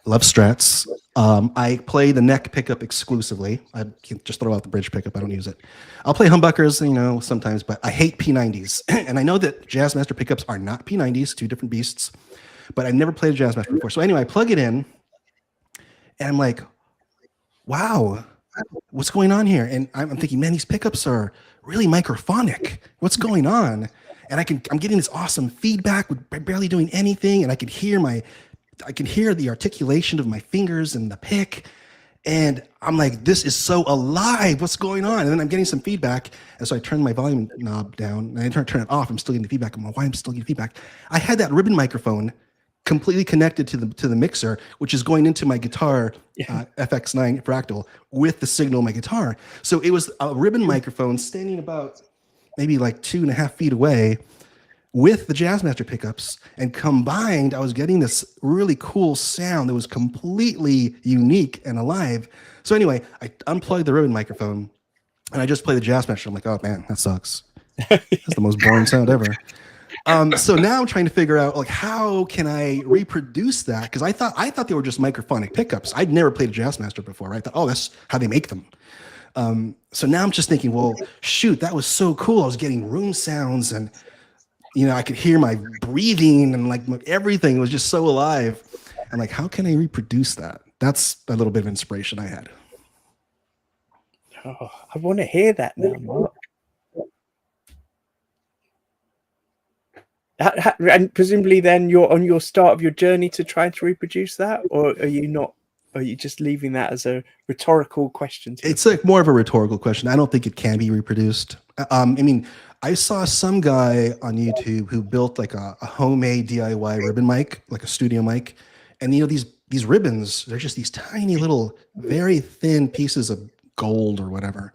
Love Strats. I play the neck pickup exclusively. I can just throw out the bridge pickup. I don't use it. I'll play humbuckers, sometimes, but I hate P90s. And I know that Jazzmaster pickups are not P90s, two different beasts, but I've never played a Jazzmaster before. So anyway, I plug it in and I'm like, wow, what's going on here? And I'm thinking, man, these pickups are really microphonic. What's going on? And I'm getting this awesome feedback with barely doing anything. And I can hear the articulation of my fingers and the pick. And I'm like, this is so alive. What's going on? And then I'm getting some feedback. And so I turn my volume knob down and I turn it off. I'm still getting feedback. I'm like, why am I still getting feedback? I had that ribbon microphone completely connected to the mixer, which is going into my guitar FX9 Fractal with the signal of my guitar. So it was a ribbon microphone standing about maybe like 2.5 feet away with the Jazzmaster pickups, and combined, I was getting this really cool sound that was completely unique and alive. So anyway, I unplugged the ribbon microphone and I just played the Jazzmaster. I'm like, oh man, that sucks. That's the most boring sound ever. So now I'm trying to figure out, like, how can I reproduce that? Because I thought they were just microphonic pickups. I'd never played a Jazzmaster before. Right? I thought, oh, that's how they make them. So now I'm just thinking, well, shoot, that was so cool. I was getting room sounds, and I could hear my breathing, and like everything was just so alive. I'm like, how can I reproduce that? That's a little bit of inspiration I had. Oh, I want to hear that now, Mark. And presumably then you're on your start of your journey to try to reproduce that, or are you not? Are you just leaving that as a rhetorical question? It's like more of a rhetorical question. I don't think it can be reproduced. I saw some guy on YouTube who built like a homemade DIY ribbon mic, like a studio mic. And these ribbons, they're just these tiny little, very thin pieces of gold or whatever.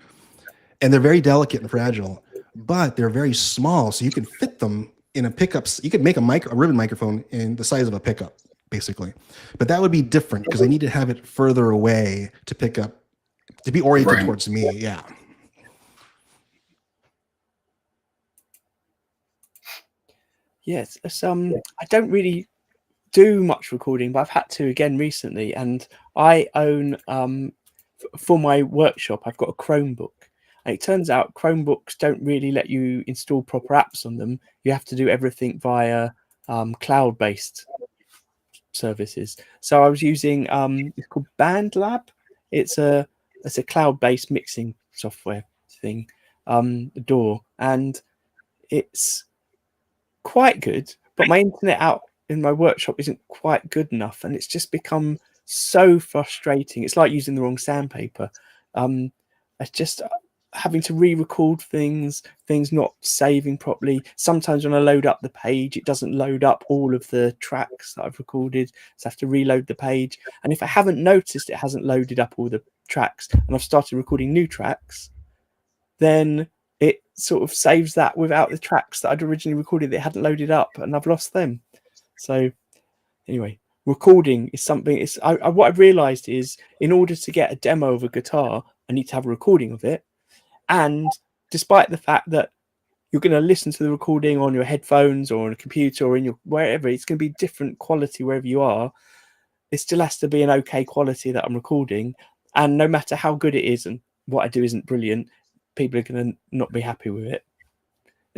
And they're very delicate and fragile, but they're very small. So you can fit them in a pickup. You could make a ribbon microphone in the size of a pickup, basically. But that would be different because I need to have it further away to pick up, to be oriented towards me. Yeah. Yes. I don't really do much recording, but I've had to again recently. And I own, for my workshop, I've got a Chromebook. And it turns out Chromebooks don't really let you install proper apps on them. You have to do everything via cloud-based services. So I was using it's called BandLab. It's a cloud-based mixing software thing, Adair, and it's quite good. But my internet out in my workshop isn't quite good enough, and it's just become so frustrating. It's like using the wrong sandpaper. It's just having to re-record things not saving properly. Sometimes when I load up the page, it doesn't load up all of the tracks that I've recorded, so I have to reload the page. And if I haven't noticed it hasn't loaded up all the tracks and I've started recording new tracks, then it sort of saves that without the tracks that I'd originally recorded that hadn't loaded up, and I've lost them. So anyway, recording is something. What I've realized is, in order to get a demo of a guitar, I need to have a recording of it. And despite the fact that you're going to listen to the recording on your headphones or on a computer or in your wherever, it's going to be different quality wherever you are. It still has to be an okay quality that I'm recording. And no matter how good it is and what I do isn't brilliant, people are going to not be happy with it.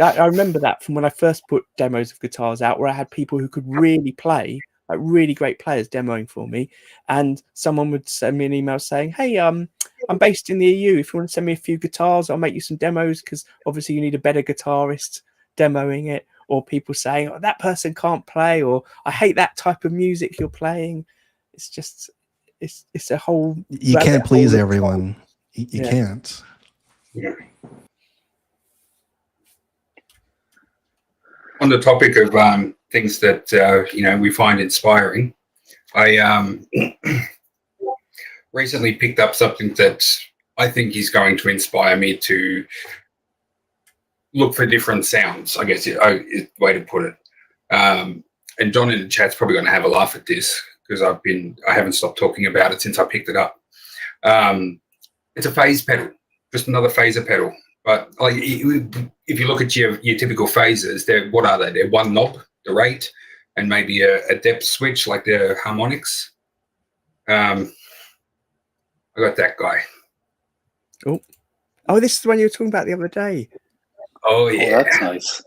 I remember that from when I first put demos of guitars out, where I had people who could really play, like really great players, demoing for me, and someone would send me an email saying, "Hey, I'm based in the EU. If you want to send me a few guitars, I'll make you some demos, because obviously you need a better guitarist demoing it." Or people saying, "Oh, that person can't play," or "I hate that type of music you're playing." It's just, it's a whole. You can't please everyone. You can't. Yeah. On the topic of things that we find inspiring, I recently picked up something that I think is going to inspire me to look for different sounds, I guess is the way to put it. And John in the chat's probably going to have a laugh at this, because I haven't stopped talking about it since I picked it up. It's a phase pedal, just another phaser pedal. But like, if you look at your typical phasers, what are they? They're one knob, the rate, and maybe a depth switch like the harmonics. I got that guy. Oh, this is the one you were talking about the other day. Oh yeah, that's nice.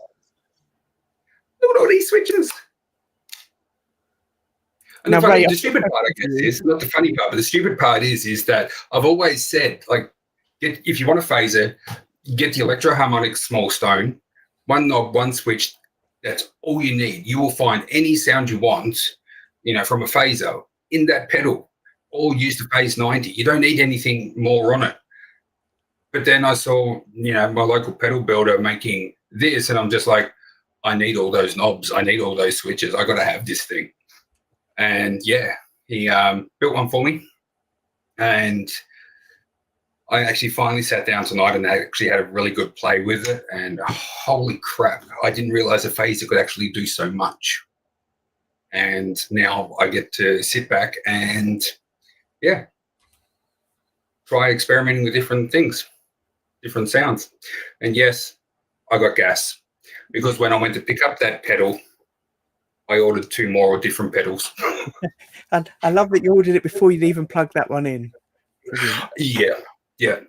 Look at all these switches. And Now, the stupid part, I guess, is not the funny part, but the stupid part is that I've always said, like, if you want a phaser, get the electro harmonic small stone, one knob, one switch. That's all you need. You will find any sound you want, from a phaser in that pedal, all used to phase 90. You don't need anything more on it. But then I saw, my local pedal builder making this, and I'm just like, I need all those knobs. I need all those switches. I got to have this thing. And yeah, he built one for me, and I actually finally sat down tonight and actually had a really good play with it. And holy crap, I didn't realize a phaser could actually do so much. And now I get to sit back and, try experimenting with different things, different sounds. And yes, I got gas, because when I went to pick up that pedal, I ordered 2 more different pedals. And I love that you ordered it before you'd even plug that one in. Brilliant. Yeah.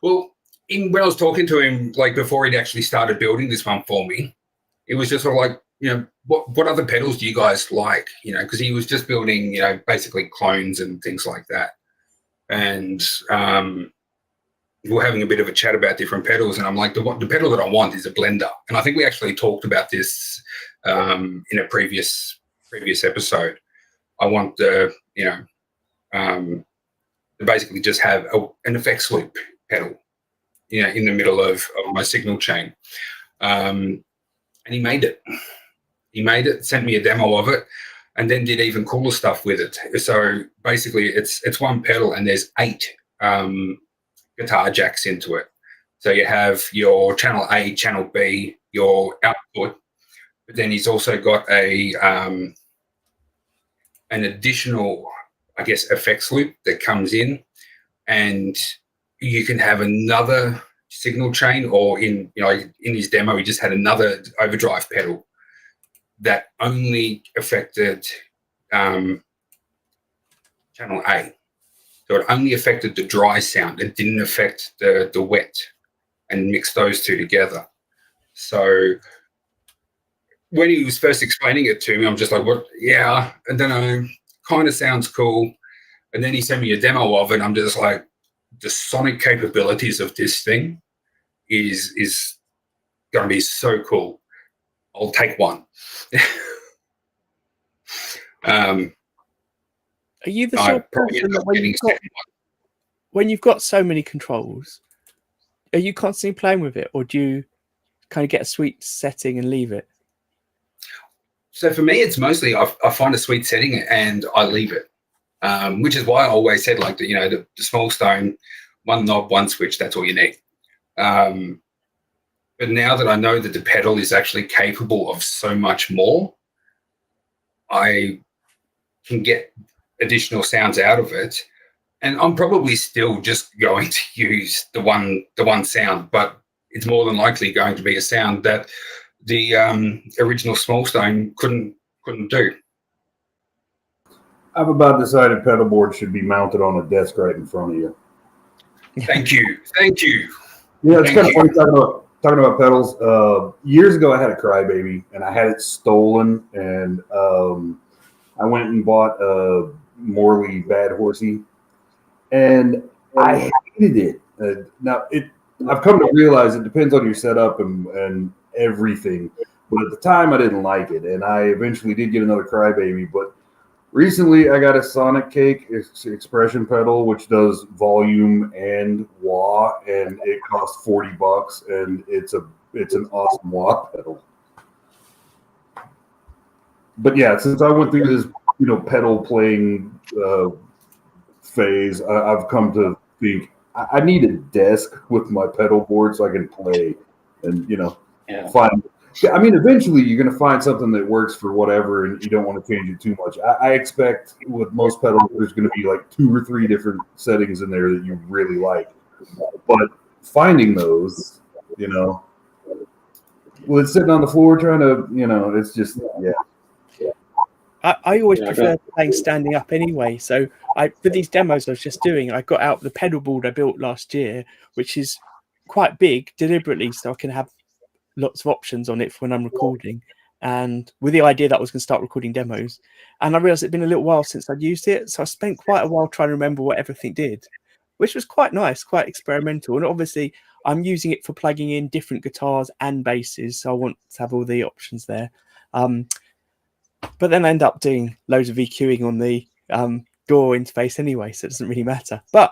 Well, when I was talking to him, like before he'd actually started building this one for me, it was just sort of like, what other pedals do you guys like? Because he was just building, basically clones and things like that. And we were having a bit of a chat about different pedals, and I'm like, the pedal that I want is a blender. And I think we actually talked about this in a previous episode. I want to basically just have an effects loop pedal, in the middle of my signal chain. And he made it. Sent me a demo of it, and then did even cooler stuff with it. So basically, it's one pedal, and there's 8 guitar jacks into it. So you have your channel A, channel B, your output, but then he's also got an additional, I guess, effects loop that comes in, and you can have another signal chain, or in his demo, he just had another overdrive pedal that only affected channel A. So it only affected the dry sound. It didn't affect the wet, and mixed those two together. So when he was first explaining it to me, I'm just like, what? Yeah, I don't know. Kind of sounds cool. And then he sent me a demo of it, and I'm just like, the sonic capabilities of this thing is going to be so cool. I'll take one. Are you the I sort of probably person end that up getting a second one. when you've got so many controls, are you constantly playing with it, or do you kind of get a sweet setting and leave it? So for me, it's mostly I find a sweet setting and I leave it, which is why I always said like the small stone, one knob, one switch. That's all you need. But now that I know that the pedal is actually capable of so much more, I can get additional sounds out of it. And I'm probably still just going to use the one sound, but it's more than likely going to be a sound that the original small stone couldn't do. I've about decided pedal board should be mounted on a desk right in front of you. Thank you. Yeah, it's kind of funny talking about pedals. Years ago, I had a Crybaby, and I had it stolen, and I went and bought a Morley Bad Horsey, and I hated it. I've come to realize it depends on your setup and everything, but at the time, I didn't like it, and I eventually did get another Crybaby, but recently, I got a Sonic Cake expression pedal, which does volume and wah, and it costs $40, and it's an awesome wah pedal. But yeah, since I went through this, pedal playing phase, I've come to think I need a desk with my pedal board so I can play and find. I mean, eventually you're going to find something that works for whatever, and you don't want to change it too much. I expect with most pedals, there's going to be like 2 or 3 different settings in there that you really like. But finding those, with sitting on the floor trying to, it's just, yeah. I always prefer playing standing up anyway. So for these demos I was just doing, I got out the pedal board I built last year, which is quite big deliberately so I can have lots of options on it for when I'm recording, and with the idea that I was going to start recording demos. And I realized it'd been a little while since I'd used it, so I spent quite a while trying to remember what everything did, which was quite nice, quite experimental. And obviously I'm using it for plugging in different guitars and basses, so I want to have all the options there. But then I end up doing loads of EQing on the DAW interface anyway, so it doesn't really matter. But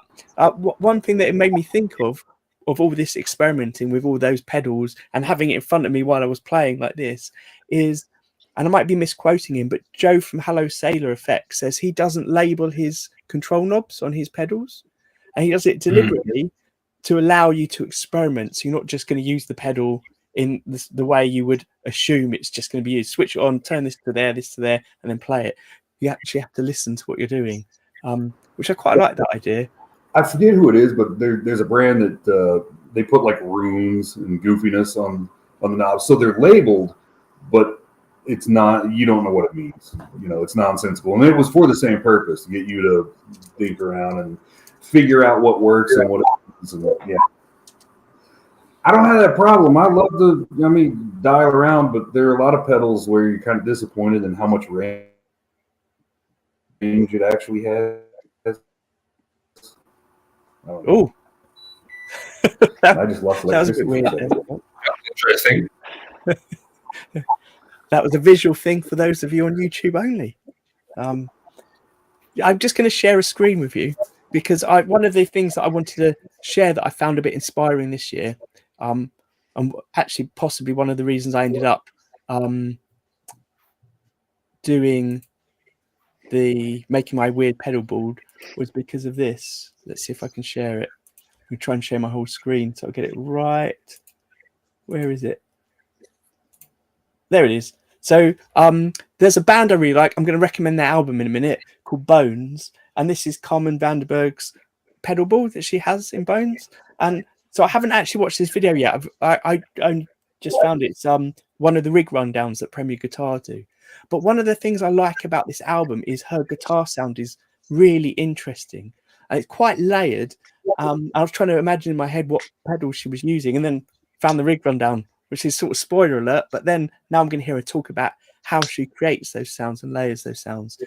one thing that it made me think of all this experimenting with all those pedals and having it in front of me while I was playing like this is, and I might be misquoting him, but Joe from Hello Sailor Effects says he doesn't label his control knobs on his pedals, and he does it deliberately to allow you to experiment. So you're not just going to use the pedal in the way you would assume it's just going to be used. Switch it on, turn this to there, and then play it. You actually have to listen to what you're doing, which I quite like that idea. I forget who it is, but there's a brand that they put like runes and goofiness on the knobs, so they're labeled, but it's not. You don't know what it means. It's nonsensical, and it was for the same purpose, to get you to think around and figure out what works and what it is. And yeah, I don't have that problem. I love to, dial around, but there are a lot of pedals where you're kind of disappointed in how much range it actually has. Oh, I just lost that was a bit weird. Interesting. That was a visual thing for those of you on YouTube only. I'm just going to share a screen with you because one of the things that I wanted to share that I found a bit inspiring this year, and actually possibly one of the reasons I ended up making my weird pedal board was because of this. Let's see if I can share it. I'm going to try and share my whole screen so I'll get it right. Where is it? There it is. So there's a band I really like. I'm going to recommend their album in a minute called Bones. And this is Carmen Vanderberg's pedal board that she has in Bones. And so I haven't actually watched this video yet. I only just found it's one of the rig rundowns that Premier Guitar do. But one of the things I like about this album is her guitar sound is really interesting. And it's quite layered. I was trying to imagine in my head what pedals she was using and then found the rig rundown, which is sort of spoiler alert. But then now I'm going to hear her talk about how she creates those sounds and layers those sounds.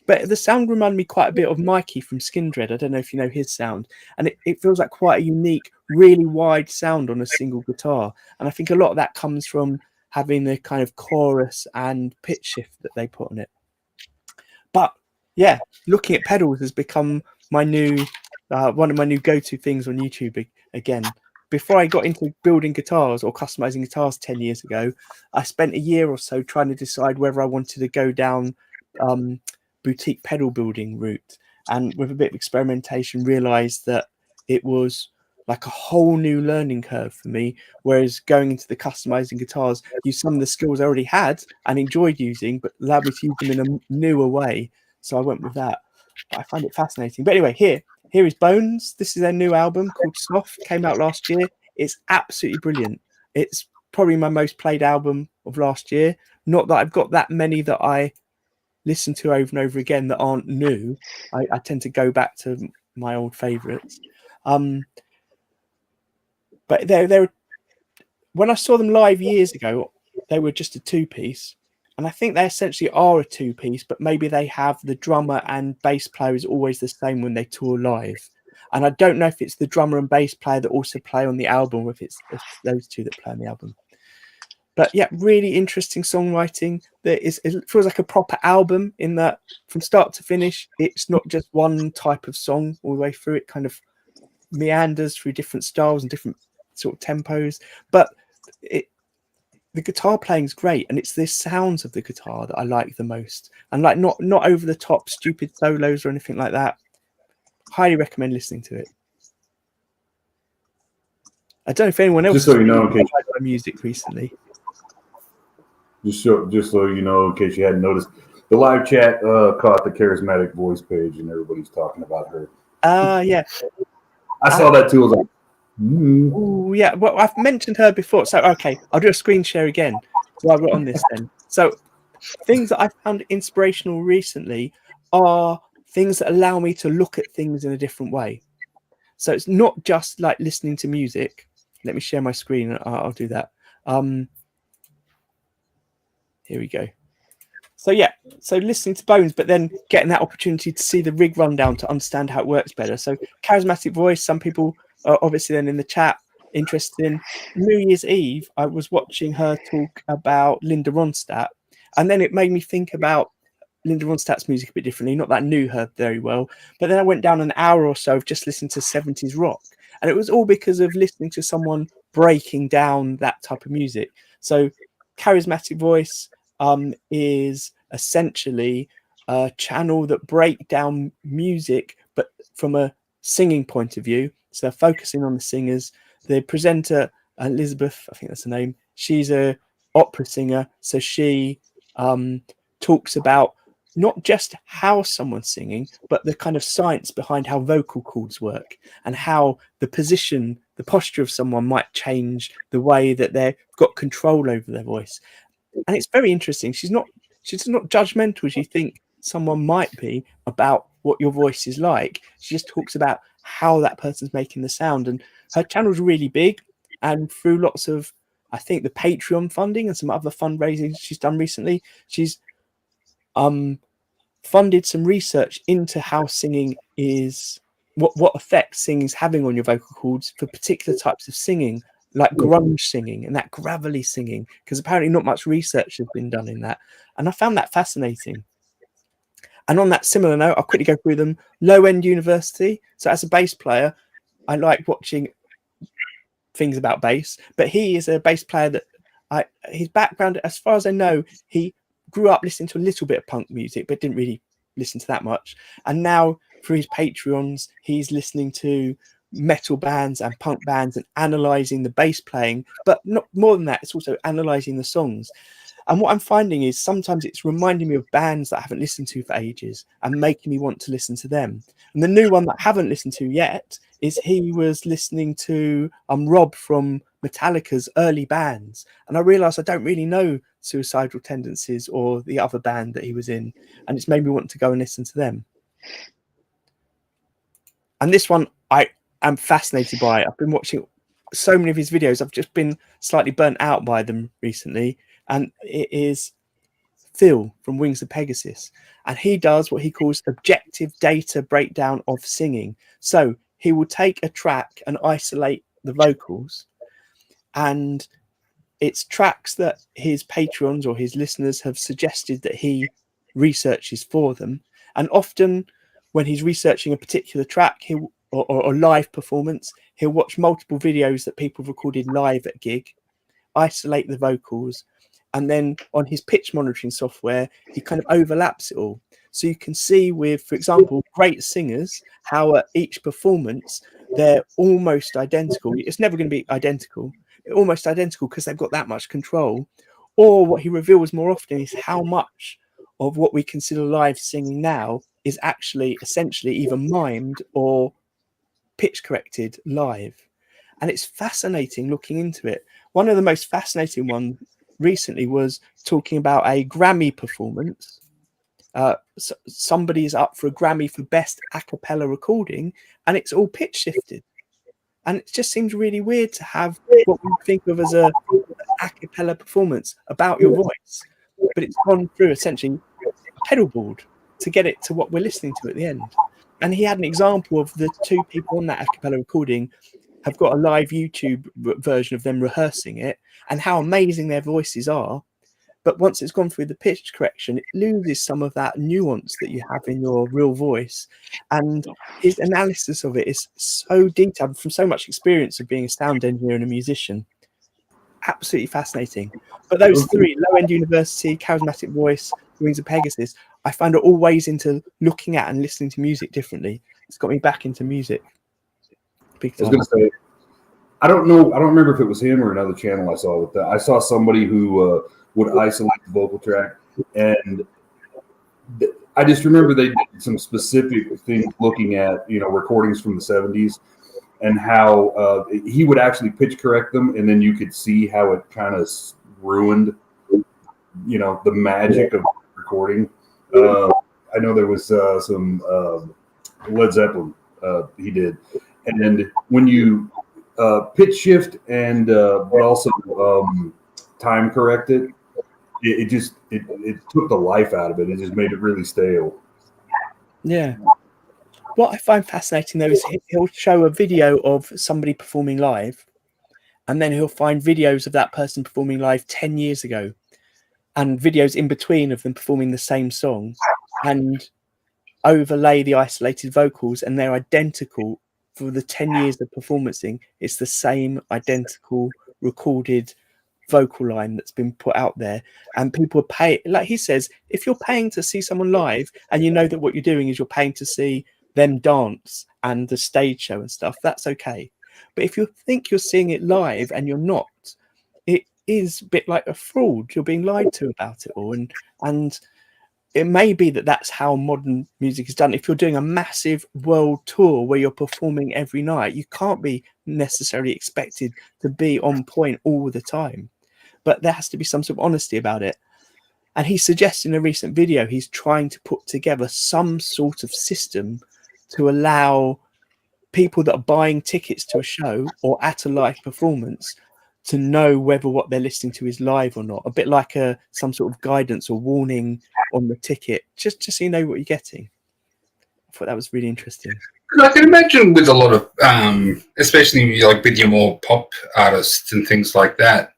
But the sound reminded me quite a bit of Mikey from Skindred. I don't know if you know his sound. And it feels like quite a unique, really wide sound on a single guitar. And I think a lot of that comes from having the kind of chorus and pitch shift that they put on it. But yeah, looking at pedals has become my new one of my new go-to things on YouTube again. Before I got into building guitars or customizing guitars 10 years ago, I spent a year or so trying to decide whether I wanted to go down boutique pedal building route, and with a bit of experimentation realized that it was like a whole new learning curve for me, whereas going into the customizing guitars used some of the skills I already had and enjoyed using, but allowed me to use them in a newer way. So I went with that. But I find it fascinating. But anyway, here is Bones. This is their new album called Soft. Came out last year. It's absolutely brilliant. It's probably my most played album of last year. Not that I've got that many that I listen to over and over again that aren't new. I tend to go back to my old favorites. But they're when I saw them live years ago, they were just a two-piece. And I think they essentially are a two-piece, but maybe they have the drummer and bass player is always the same when they tour live. And I don't know if it's the drummer and bass player that also play on the album, or if it's those two that play on the album. But yeah, really interesting songwriting. It feels like a proper album in that from start to finish, it's not just one type of song all the way through. It kind of meanders through different styles and different sort of tempos. But the guitar playing is great, and it's the sounds of the guitar that I like the most. And like not over the top, stupid solos or anything like that. Highly recommend listening to it. I don't know if anyone else Just so you know, played my music recently. Just so you know, in case you hadn't noticed, the live chat caught the charismatic voice page, and everybody's talking about her. Yeah. I saw that too. I was like, Oh yeah. Well, I've mentioned her before, so okay, I'll do a screen share again while we're on this then. So things that I found inspirational recently are things that allow me to look at things in a different way. So it's not just like listening to music. Let me share my screen and I'll do that. Here we go. So yeah, so listening to Bones, but then getting that opportunity to see the rig rundown to understand how it works better. So charismatic voice, some people are obviously then in the chat interested in. New Year's Eve, I was watching her talk about Linda Ronstadt, and then it made me think about Linda Ronstadt's music a bit differently. Not that I knew her very well, but then I went down an hour or so of just listening to 70s rock, and it was all because of listening to someone breaking down that type of music. So charismatic voice is essentially a channel that break down music, but from a singing point of view. So they're focusing on the singers. The presenter, Elizabeth, I think that's the name, she's a opera singer. So she talks about not just how someone's singing, but the kind of science behind how vocal cords work and how the position, the posture of someone might change the way that they've got control over their voice. And it's very interesting. She's not judgmental as you think someone might be about what your voice is like. She just talks about how that person's making the sound. And her channel's really big. And through lots of, I think, the Patreon funding and some other fundraising she's done recently, she's funded some research into how singing is, what effect singing is having on your vocal cords for particular types of singing, like grunge singing and that gravelly singing, because apparently not much research has been done in that. And I found that fascinating. And on that similar note, I'll quickly go through them. Low End University. So as a bass player, I like watching things about bass, but he is a bass player that his background, as far as I know, he grew up listening to a little bit of punk music, but didn't really listen to that much. And now through his Patreons, he's listening to metal bands and punk bands and analyzing the bass playing, but not more than that, it's also analyzing the songs. And what I'm finding is sometimes it's reminding me of bands that I haven't listened to for ages and making me want to listen to them. And the new one that I haven't listened to yet is he was listening to Rob from Metallica's early bands. And I realized I don't really know Suicidal Tendencies or the other band that he was in. And it's made me want to go and listen to them. And this one I am fascinated by. I've been watching so many of his videos. I've just been slightly burnt out by them recently. And it is Phil from Wings of Pegasus. And he does what he calls objective data breakdown of singing. So he will take a track and isolate the vocals. And it's tracks that his patrons or his listeners have suggested that he researches for them. And often when he's researching a particular track or live performance, he'll watch multiple videos that people have recorded live at a gig, isolate the vocals, and then on his pitch monitoring software, he kind of overlaps it all. So you can see with, for example, great singers, how at each performance, they're almost identical. It's never going to be identical, almost identical, because they've got that much control. Or what he reveals more often is how much of what we consider live singing now is actually essentially either mimed or pitch corrected live. And it's fascinating looking into it. One of the most fascinating ones recently was talking about a Grammy performance. Somebody is up for a Grammy for best a cappella recording, and it's all pitch shifted. And it just seems really weird to have what we think of as a cappella performance about your voice, but it's gone through essentially a pedal board to get it to what we're listening to at the end. And he had an example of the two people on that a cappella recording have got a live YouTube version of them rehearsing it and how amazing their voices are. But once it's gone through the pitch correction, it loses some of that nuance that you have in your real voice. And his analysis of it is so detailed from so much experience of being a sound engineer and a musician. Absolutely fascinating. But those three, Low End University, Charismatic Voice, Wings of Pegasus, I found it always into looking at and listening to music differently. It's got me back into music. I was going to say, I don't remember if it was him or another channel I saw with that. I saw somebody who would isolate the vocal track, and I just remember they did some specific things looking at, recordings from the 70s and how he would actually pitch correct them, and then you could see how it kind of ruined, the magic of recording. I know there was some Led Zeppelin he did, and when you pitch shift and but also time correct it, it took the life out of it. It just made it really stale. Yeah. What I find fascinating though is he'll show a video of somebody performing live, and then he'll find videos of that person performing live 10 years ago and videos in between of them performing the same song, and overlay the isolated vocals, and they're identical for the 10 years of performancing. It's the same identical recorded vocal line that's been put out there, and people pay, like he says, if you're paying to see someone live and you know that what you're doing is you're paying to see them dance and the stage show and stuff, that's okay. But if you think you're seeing it live and you're not, it is a bit like a fraud. You're being lied to about it all, and it may be that that's how modern music is done. If you're doing a massive world tour where you're performing every night, you can't be necessarily expected to be on point all the time, but there has to be some sort of honesty about it. And he suggests in a recent video, he's trying to put together some sort of system to allow people that are buying tickets to a show or at a live performance to know whether what they're listening to is live or not. A bit like some sort of guidance or warning on the ticket, just so you know what you're getting. I thought that was really interesting. I can imagine with a lot of, especially like with your more pop artists and things like that,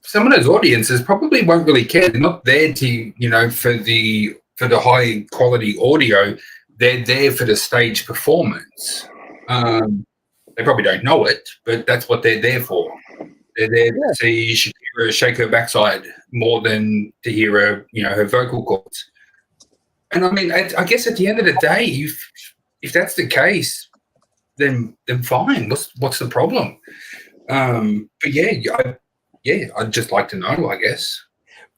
some of those audiences probably won't really care. They're not there to, for the high quality audio. They're there for the stage performance. They probably don't know it, but that's what they're there for. They're there to see Shakira shake her backside more than to hear her vocal cords. And I mean, I guess at the end of the day, if that's the case, then fine. What's the problem? But I'd just like to know, I guess.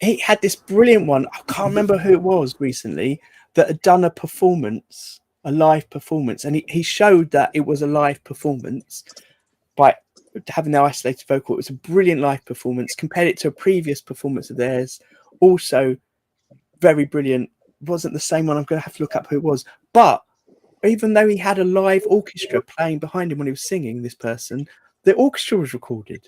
He had this brilliant one. I can't remember who it was recently that had done a live performance, and he showed that it was a live performance by having their isolated vocal. It was a brilliant live performance. Compared it to a previous performance of theirs, also very brilliant. It wasn't the same one. I'm going to have to look up who it was. But even though he had a live orchestra playing behind him when he was singing, this person, the orchestra was recorded.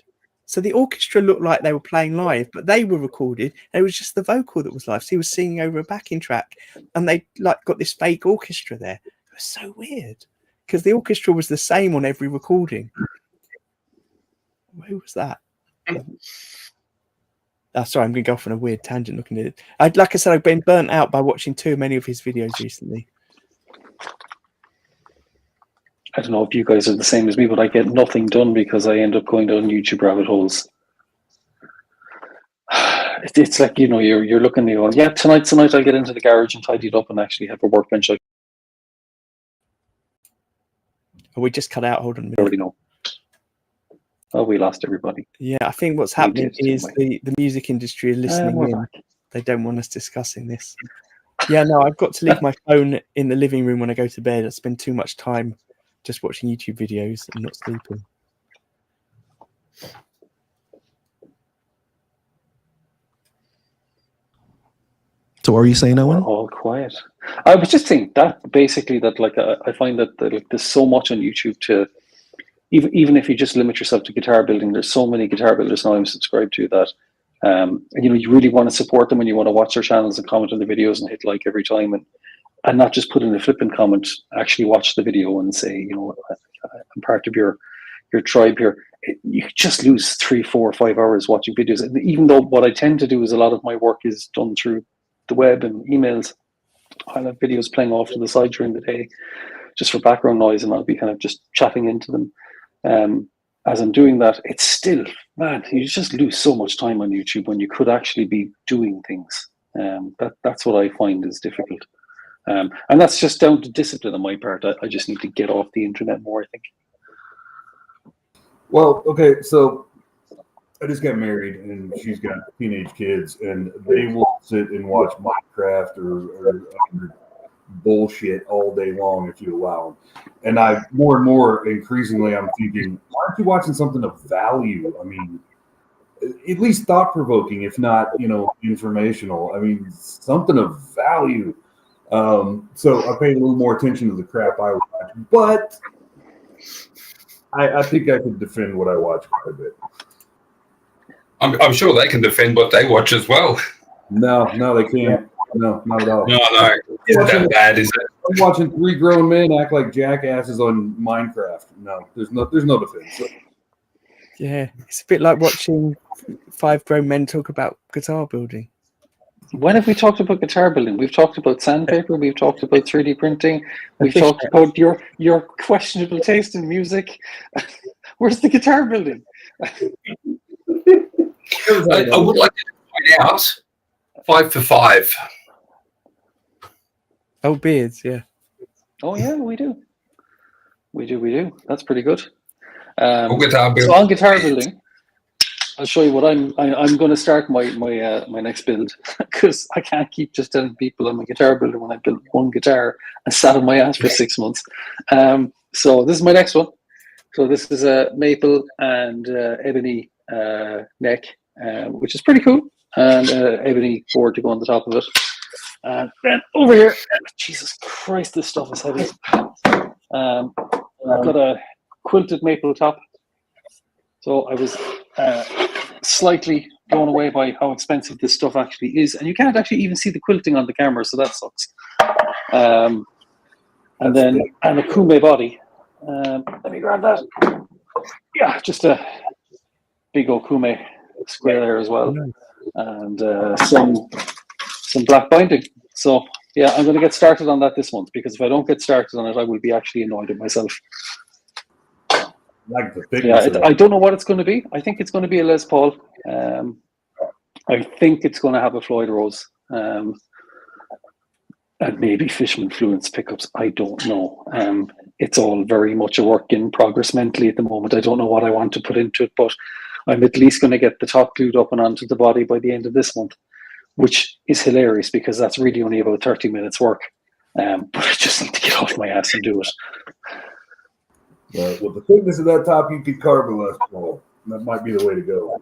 So the orchestra looked like they were playing live, but they were recorded. And it was just the vocal that was live. So he was singing over a backing track, and they got this fake orchestra there. It was so weird because the orchestra was the same on every recording. Who was that? Sorry, I'm going to go off on a weird tangent looking at it. Like I said, I've been burnt out by watching too many of his videos recently. I don't know if you guys are the same as me, but I get nothing done because I end up going down YouTube rabbit holes. It's like, you know, you're looking at going, yeah, tonight I'll get into the garage and tidy it up and actually have a workbench. I We just cut out. Hold on a minute. already know. Oh, we lost everybody. Yeah, I think what's happening is the music industry is listening we're in. back. They don't want us discussing this. Yeah, no, I've got to leave my phone in the living room when I go to bed. I spend too much time just watching YouTube videos and not sleeping. So what are you saying, Owen? We're all quiet. I was just saying that basically that like I find that like, there's so much on YouTube to even if you just limit yourself to guitar building. There's so many guitar builders now I'm subscribed to that you know, you really want to support them and you want to watch their channels and comment on the videos and hit like every time and not just put in a flippant comment. Actually watch the video and say, you know, I'm part of your tribe here. You just lose 3, 4, 5 hours watching videos. And even though what I tend to do is a lot of my work is done through the web and emails, I'll have videos playing off to the side during the day just for background noise, and I'll be kind of just chatting into them as I'm doing that. It's still, man, you just lose so much time on YouTube when you could actually be doing things. That's what I find is difficult. And that's just down to discipline on my part. I just need to get off the internet more, I think. Well, okay, so I just got married, and she's got teenage kids, and they will sit and watch Minecraft or bullshit all day long if you allow them. And I more and more increasingly I'm thinking, why aren't you watching something of value? I mean, at least thought provoking, if not, you know, informational. I mean, something of value. So I paid a little more attention to the crap I watch, but I think I could defend what I watch quite a bit. I'm sure they can defend what they watch as well. No, they can't. No, not at all. No, isn't that bad, is it? I'm watching 3 grown men act like jackasses on Minecraft. No, there's no defense. Yeah, it's a bit like watching 5 grown men talk about guitar building. When have we talked about guitar building? We've talked about sandpaper. We've talked about 3D printing. We've talked about your questionable taste in music. Where's the guitar building? I would like to point out 5 for 5. Oh, beards, yeah. Oh yeah, we do. We do. That's pretty good. Guitar building. So on guitar building, I'll show you what I'm going to start my next build, because I can't keep just telling people I'm a guitar builder when I built one guitar and sat on my ass for 6 months. So this is my next one. So this is a maple and ebony neck, which is pretty cool, and ebony board to go on the top of it. And then over here, Jesus Christ, this stuff is heavy. I've got a quilted maple top. So I was slightly blown away by how expensive this stuff actually is. And you can't actually even see the quilting on the camera, so that sucks. And then a kume body. Let me grab that. Yeah, just a big old kume square there as well. And some black binding. So yeah, I'm going to get started on that this month, because if I don't get started on it, I will be actually annoyed at myself. Like the Yeah, I don't know what it's going to be. I think it's going to be a Les Paul. I think it's going to have a Floyd Rose. And maybe Fishman Fluence pickups. I don't know. It's all very much a work in progress mentally at the moment. I don't know what I want to put into it, but I'm at least going to get the top glued up and onto the body by the end of this month, which is hilarious because that's really only about 30 minutes work. But I just need to get off my ass and do it. With the thickness of that top, you could carve a Les Paul. That might be the way to go.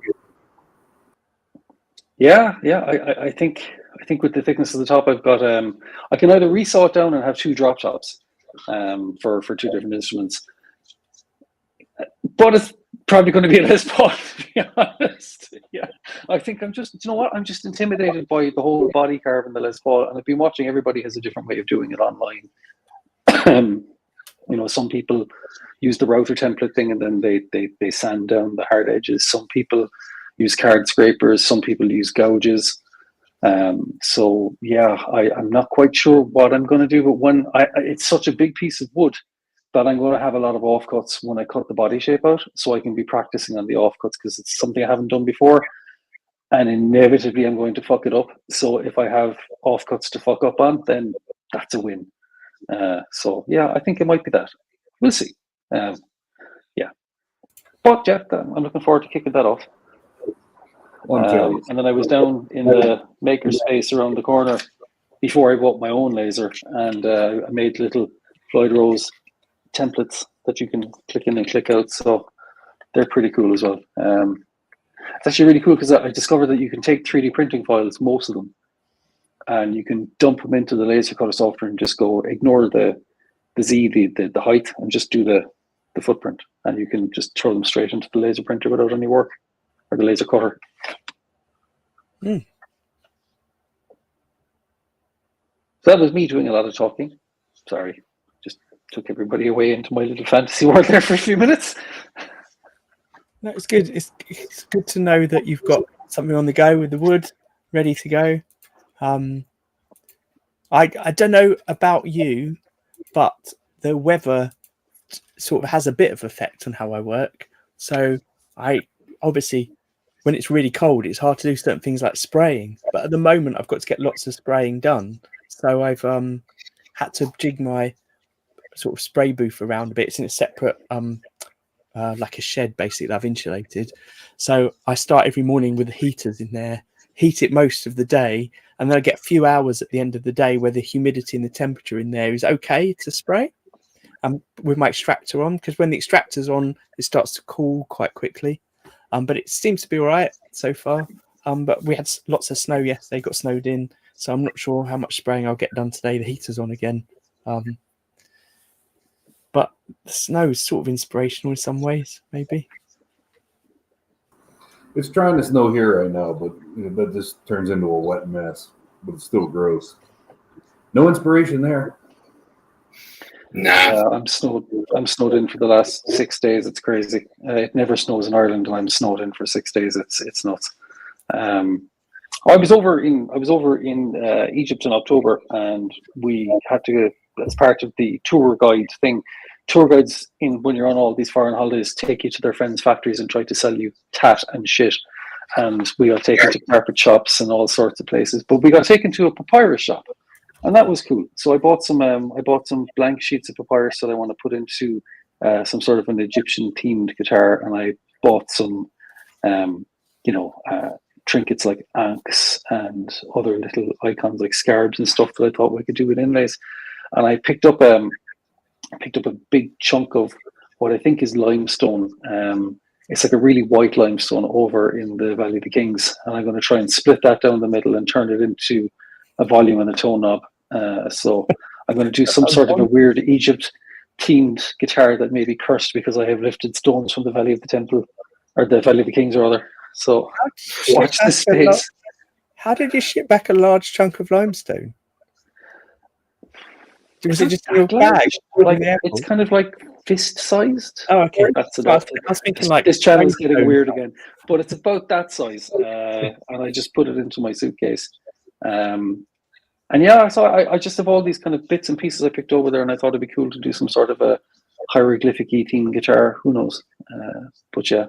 Yeah. I think with the thickness of the top, I've got I can either resaw it down and have 2 drop tops for 2 different instruments. But it's probably going to be a Les Paul, to be honest. Yeah, I think I'm just, you know what? I'm just intimidated by the whole body carve in the Les Paul, and I've been watching. Everybody has a different way of doing it online. You know, some people use the router template thing, and then they sand down the hard edges. Some people use card scrapers. Some people use gouges. So yeah, I'm not quite sure what I'm going to do, but when it's such a big piece of wood that I'm going to have a lot of offcuts when I cut the body shape out, so I can be practicing on the offcuts because it's something I haven't done before, and inevitably I'm going to fuck it up. So if I have offcuts to fuck up on, then that's a win. So yeah, I think it might be that. We'll see. Yeah, but yeah, I'm looking forward to kicking that off. And then I was down in the maker space around the corner before I bought my own laser, and I made little Floyd Rose templates that you can click in and click out. So they're pretty cool as well. It's actually really cool because I discovered that you can take 3D printing files, most of them, and you can dump them into the laser cutter software and just go ignore the Z, the height, and just do the footprint, and you can just throw them straight into the laser printer without any work, or the laser cutter. So that was me doing a lot of talking. Sorry, just took everybody away into my little fantasy world there for a few minutes. No, it's good. It's good to know that you've got something on the go with the wood ready to go. I don't know about you, but the weather sort of has a bit of effect on how I work. So I obviously, when it's really cold, it's hard to do certain things like spraying. But at the moment, I've got to get lots of spraying done. So I've had to jig my sort of spray booth around a bit. It's in a separate, like a shed, basically, that I've insulated. So I start every morning with the heaters in there, heat it most of the day, and then I get a few hours at the end of the day where the humidity and the temperature in there is okay to spray. With my extractor on, because when the extractor's on, it starts to cool quite quickly. But it seems to be all right so far. But we had lots of snow yesterday, got snowed in, so I'm not sure how much spraying I'll get done today. The heater's on again. But the snow is sort of inspirational in some ways, maybe. It's trying to snow here right now, but that just turns into a wet mess. But it's still gross. No inspiration there. Nah. I'm snowed in for the last 6 days. It's crazy. It never snows in Ireland, and I'm snowed in for 6 days. It's nuts. I was over in Egypt in October, and we had to, as part of the tour guide thing, tour guides when you're on all these foreign holidays take you to their friends' factories and try to sell you tat and shit. And we got taken to carpet shops and all sorts of places, but we got taken to a papyrus shop. And that was cool. So I bought some blank sheets of papyrus that I want to put into some sort of an Egyptian themed guitar, and I bought some, trinkets like ankhs and other little icons like scarabs and stuff that I thought we could do with inlays. And I picked up a big chunk of what I think is limestone. It's like a really white limestone over in the Valley of the Kings, and I'm going to try and split that down the middle and turn it into a volume and a tone knob. So I'm going to do some sort of a weird Egypt themed guitar that may be cursed because I have lifted stones from the Valley of the Temple, or the Valley of the Kings rather. So watch this space. How did you ship back a large chunk of limestone? Was it just in your bag? Like, it's kind of like fist sized. Oh, okay. That's I was thinking like this channel's getting weird again, but it's about that size, and I just put it into my suitcase. And yeah, so I just have all these kind of bits and pieces I picked over there, and I thought it'd be cool to do some sort of a hieroglyphic-y theme guitar. Who knows? But yeah,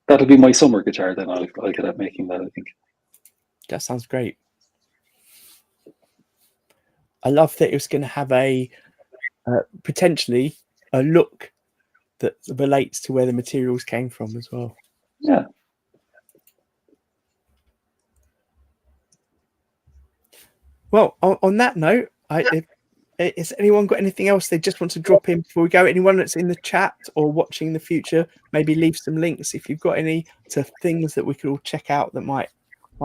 that'll be my summer guitar. Then I'll get at making that, I think. That sounds great. I love that it was going to have a potentially a look that relates to where the materials came from as well. Yeah. Well, on that note, has anyone got anything else they just want to drop in before we go? Anyone that's in the chat or watching in the future, maybe leave some links if you've got any to things that we could all check out that might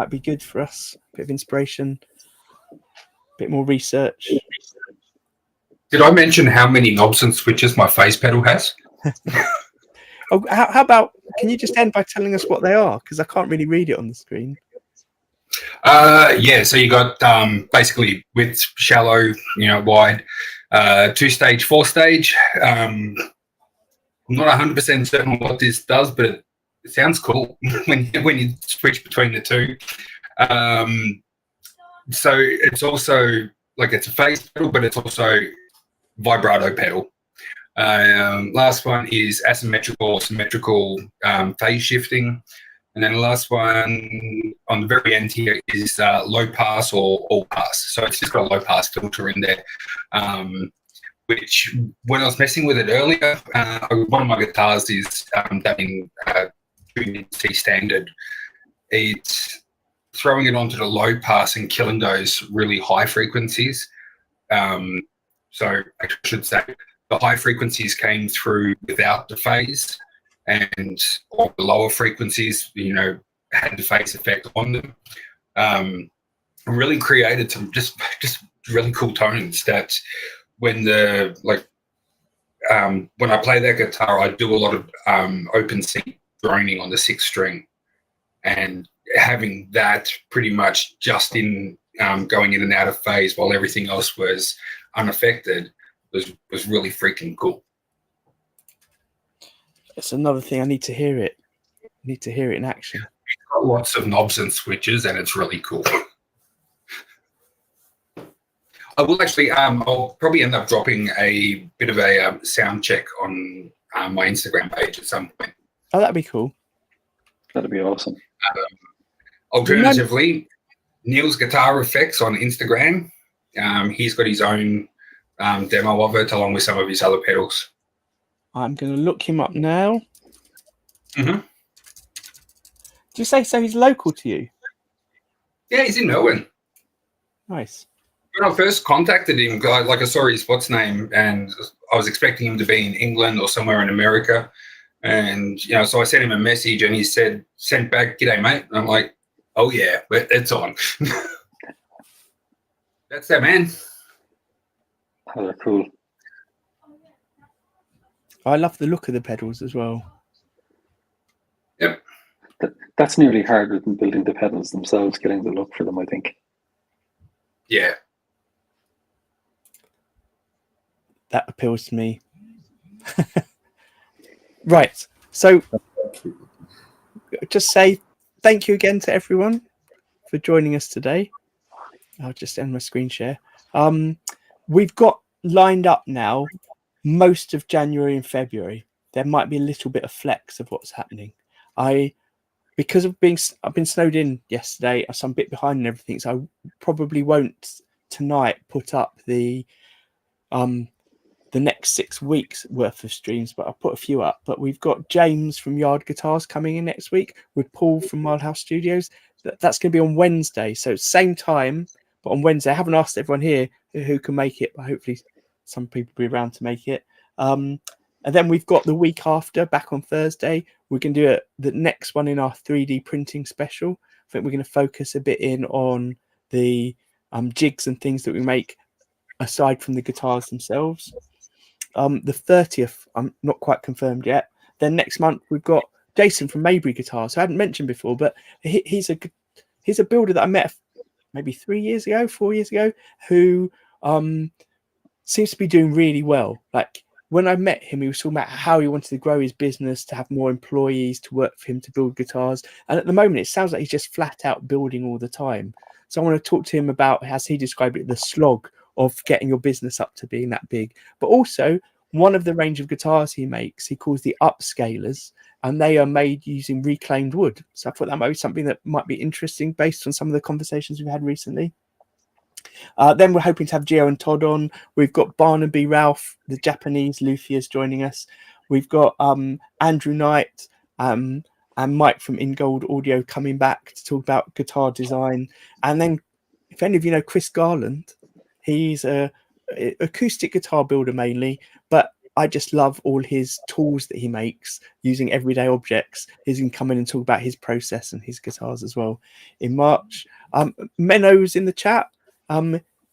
be good for us. A bit of inspiration, a bit more research. Did I mention how many knobs and switches my face pedal has? Oh, how about, can you just end by telling us what they are? Because I can't really read it on the screen. Yeah, so you got basically width, shallow, wide, 2-stage, 4-stage. I'm not 100% certain what this does, but sounds cool when you switch between the two. So it's also like it's a phase pedal, but it's also vibrato pedal. Last one is asymmetrical, symmetrical phase shifting. And then the last one on the very end here is low pass or all pass. So it's just got a low pass filter in there, which when I was messing with it earlier, one of my guitars is done in C standard. It's throwing it onto the low pass and killing those really high frequencies. So I should say the high frequencies came through without the phase, and all the lower frequencies, had the phase effect on them. Really created some just really cool tones that when when I play that guitar, I do a lot of open C droning on the 6th string, and having that pretty much just in going in and out of phase while everything else was unaffected was really freaking cool. It's another thing. I need to hear it. In action. It's got lots of knobs and switches, and it's really cool. I will actually, I'll probably end up dropping a bit of a sound check on my Instagram page at some point. Oh, that'd be cool. That'd be awesome. Alternatively, Neil's Guitar Effects on Instagram. He's got his own demo of it along with some of his other pedals. I'm going to look him up now. Mm-hmm. Do you say so? He's local to you? Yeah, he's in Melbourne. Nice. When I first contacted him, I saw his what's name, and I was expecting him to be in England or somewhere in America. And, so I sent him a message, and he sent back, "G'day, mate." And I'm like, oh, yeah, but it's on. That's that, man. Oh, they're cool. I love the look of the pedals as well. Yep. That's nearly harder than building the pedals themselves, getting the look for them, I think. Yeah. That appeals to me. Right. So just say thank you again to everyone for joining us today. I'll just end my screen share. We've got lined up now most of January and February. There might be a little bit of flex of what's happening. Because I've been snowed in yesterday, so I'm a bit behind and everything. So I probably won't tonight put up the next 6 weeks worth of streams, but I'll put a few up. But we've got James from Yard Guitars coming in next week with Paul from Mild House Studios. That's going to be on Wednesday, so same time, but on Wednesday. I haven't asked everyone here who can make it, but hopefully some people will be around to make it. And then we've got the week after, back on Thursday. We can do the next one in our 3D printing special. I think we're going to focus a bit in on the jigs and things that we make aside from the guitars themselves. The 30th, I'm not quite confirmed yet. Then next month we've got Jason from Maybury Guitars, who I hadn't mentioned before, but he's a builder that I met maybe 4 years ago, who seems to be doing really well. Like when I met him, he was talking about how he wanted to grow his business, to have more employees to work for him to build guitars. And at the moment, it sounds like he's just flat out building all the time. So I want to talk to him about, as he described it, the slog of getting your business up to being that big. But also, one of the range of guitars he makes, he calls the upscalers, and they are made using reclaimed wood. So I thought that might be something that might be interesting based on some of the conversations we've had recently. Then we're hoping to have Gio and Todd on. We've got Barnaby Ralph, the Japanese luthiers, joining us. We've got Andrew Knight and Mike from Ingold Audio coming back to talk about guitar design. And then, if any of you know Chris Garland, he's a acoustic guitar builder mainly, but I just love all his tools that he makes using everyday objects. He's going to come in and talk about his process and his guitars as well in March. Menno's in the chat.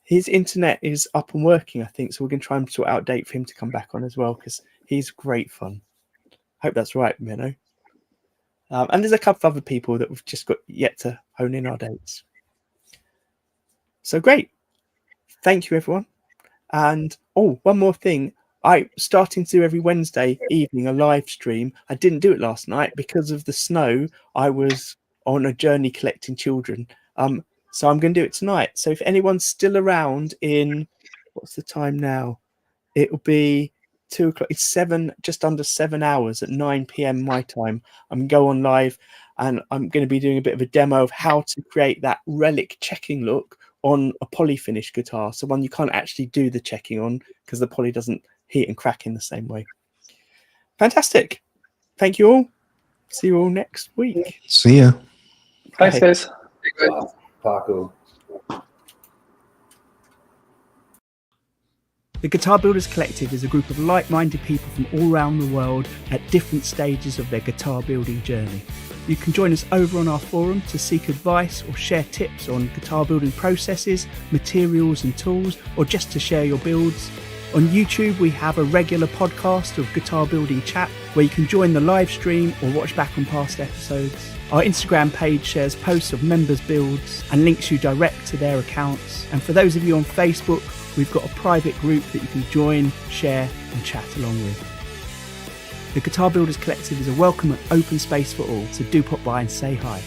His internet is up and working, I think, so we're going to try and sort out a date for him to come back on as well, because he's great fun. Hope that's right, Menno. And there's a couple of other people that we've just got yet to hone in our dates. So great. Thank you, everyone. And one more thing. I starting to do every Wednesday evening a live stream. I didn't do it last night because of the snow. I was on a journey collecting children. So I'm going to do it tonight. So if anyone's still around in, what's the time now? It'll be 2 o'clock. It's just under 7 hours at 9 p.m. my time. I'm going to go on live, and I'm going to be doing a bit of a demo of how to create that relic checking look on a poly finish guitar. So one you can't actually do the checking on because the poly doesn't heat and crack in the same way. Fantastic. Thank you all. See you all next week. See ya. Thanks, Bye. guys. Paco. The Guitar Builders Collective is a group of like-minded people from all around the world at different stages of their guitar building journey. You can join us over on our forum to seek advice or share tips on guitar building processes, materials and tools, or just to share your builds. On YouTube, we have a regular podcast of guitar building chat where you can join the live stream or watch back on past episodes. Our Instagram page shares posts of members' builds and links you direct to their accounts. And for those of you on Facebook, we've got a private group that you can join, share and chat along with. The Guitar Builders Collective is a welcome and open space for all, so do pop by and say hi.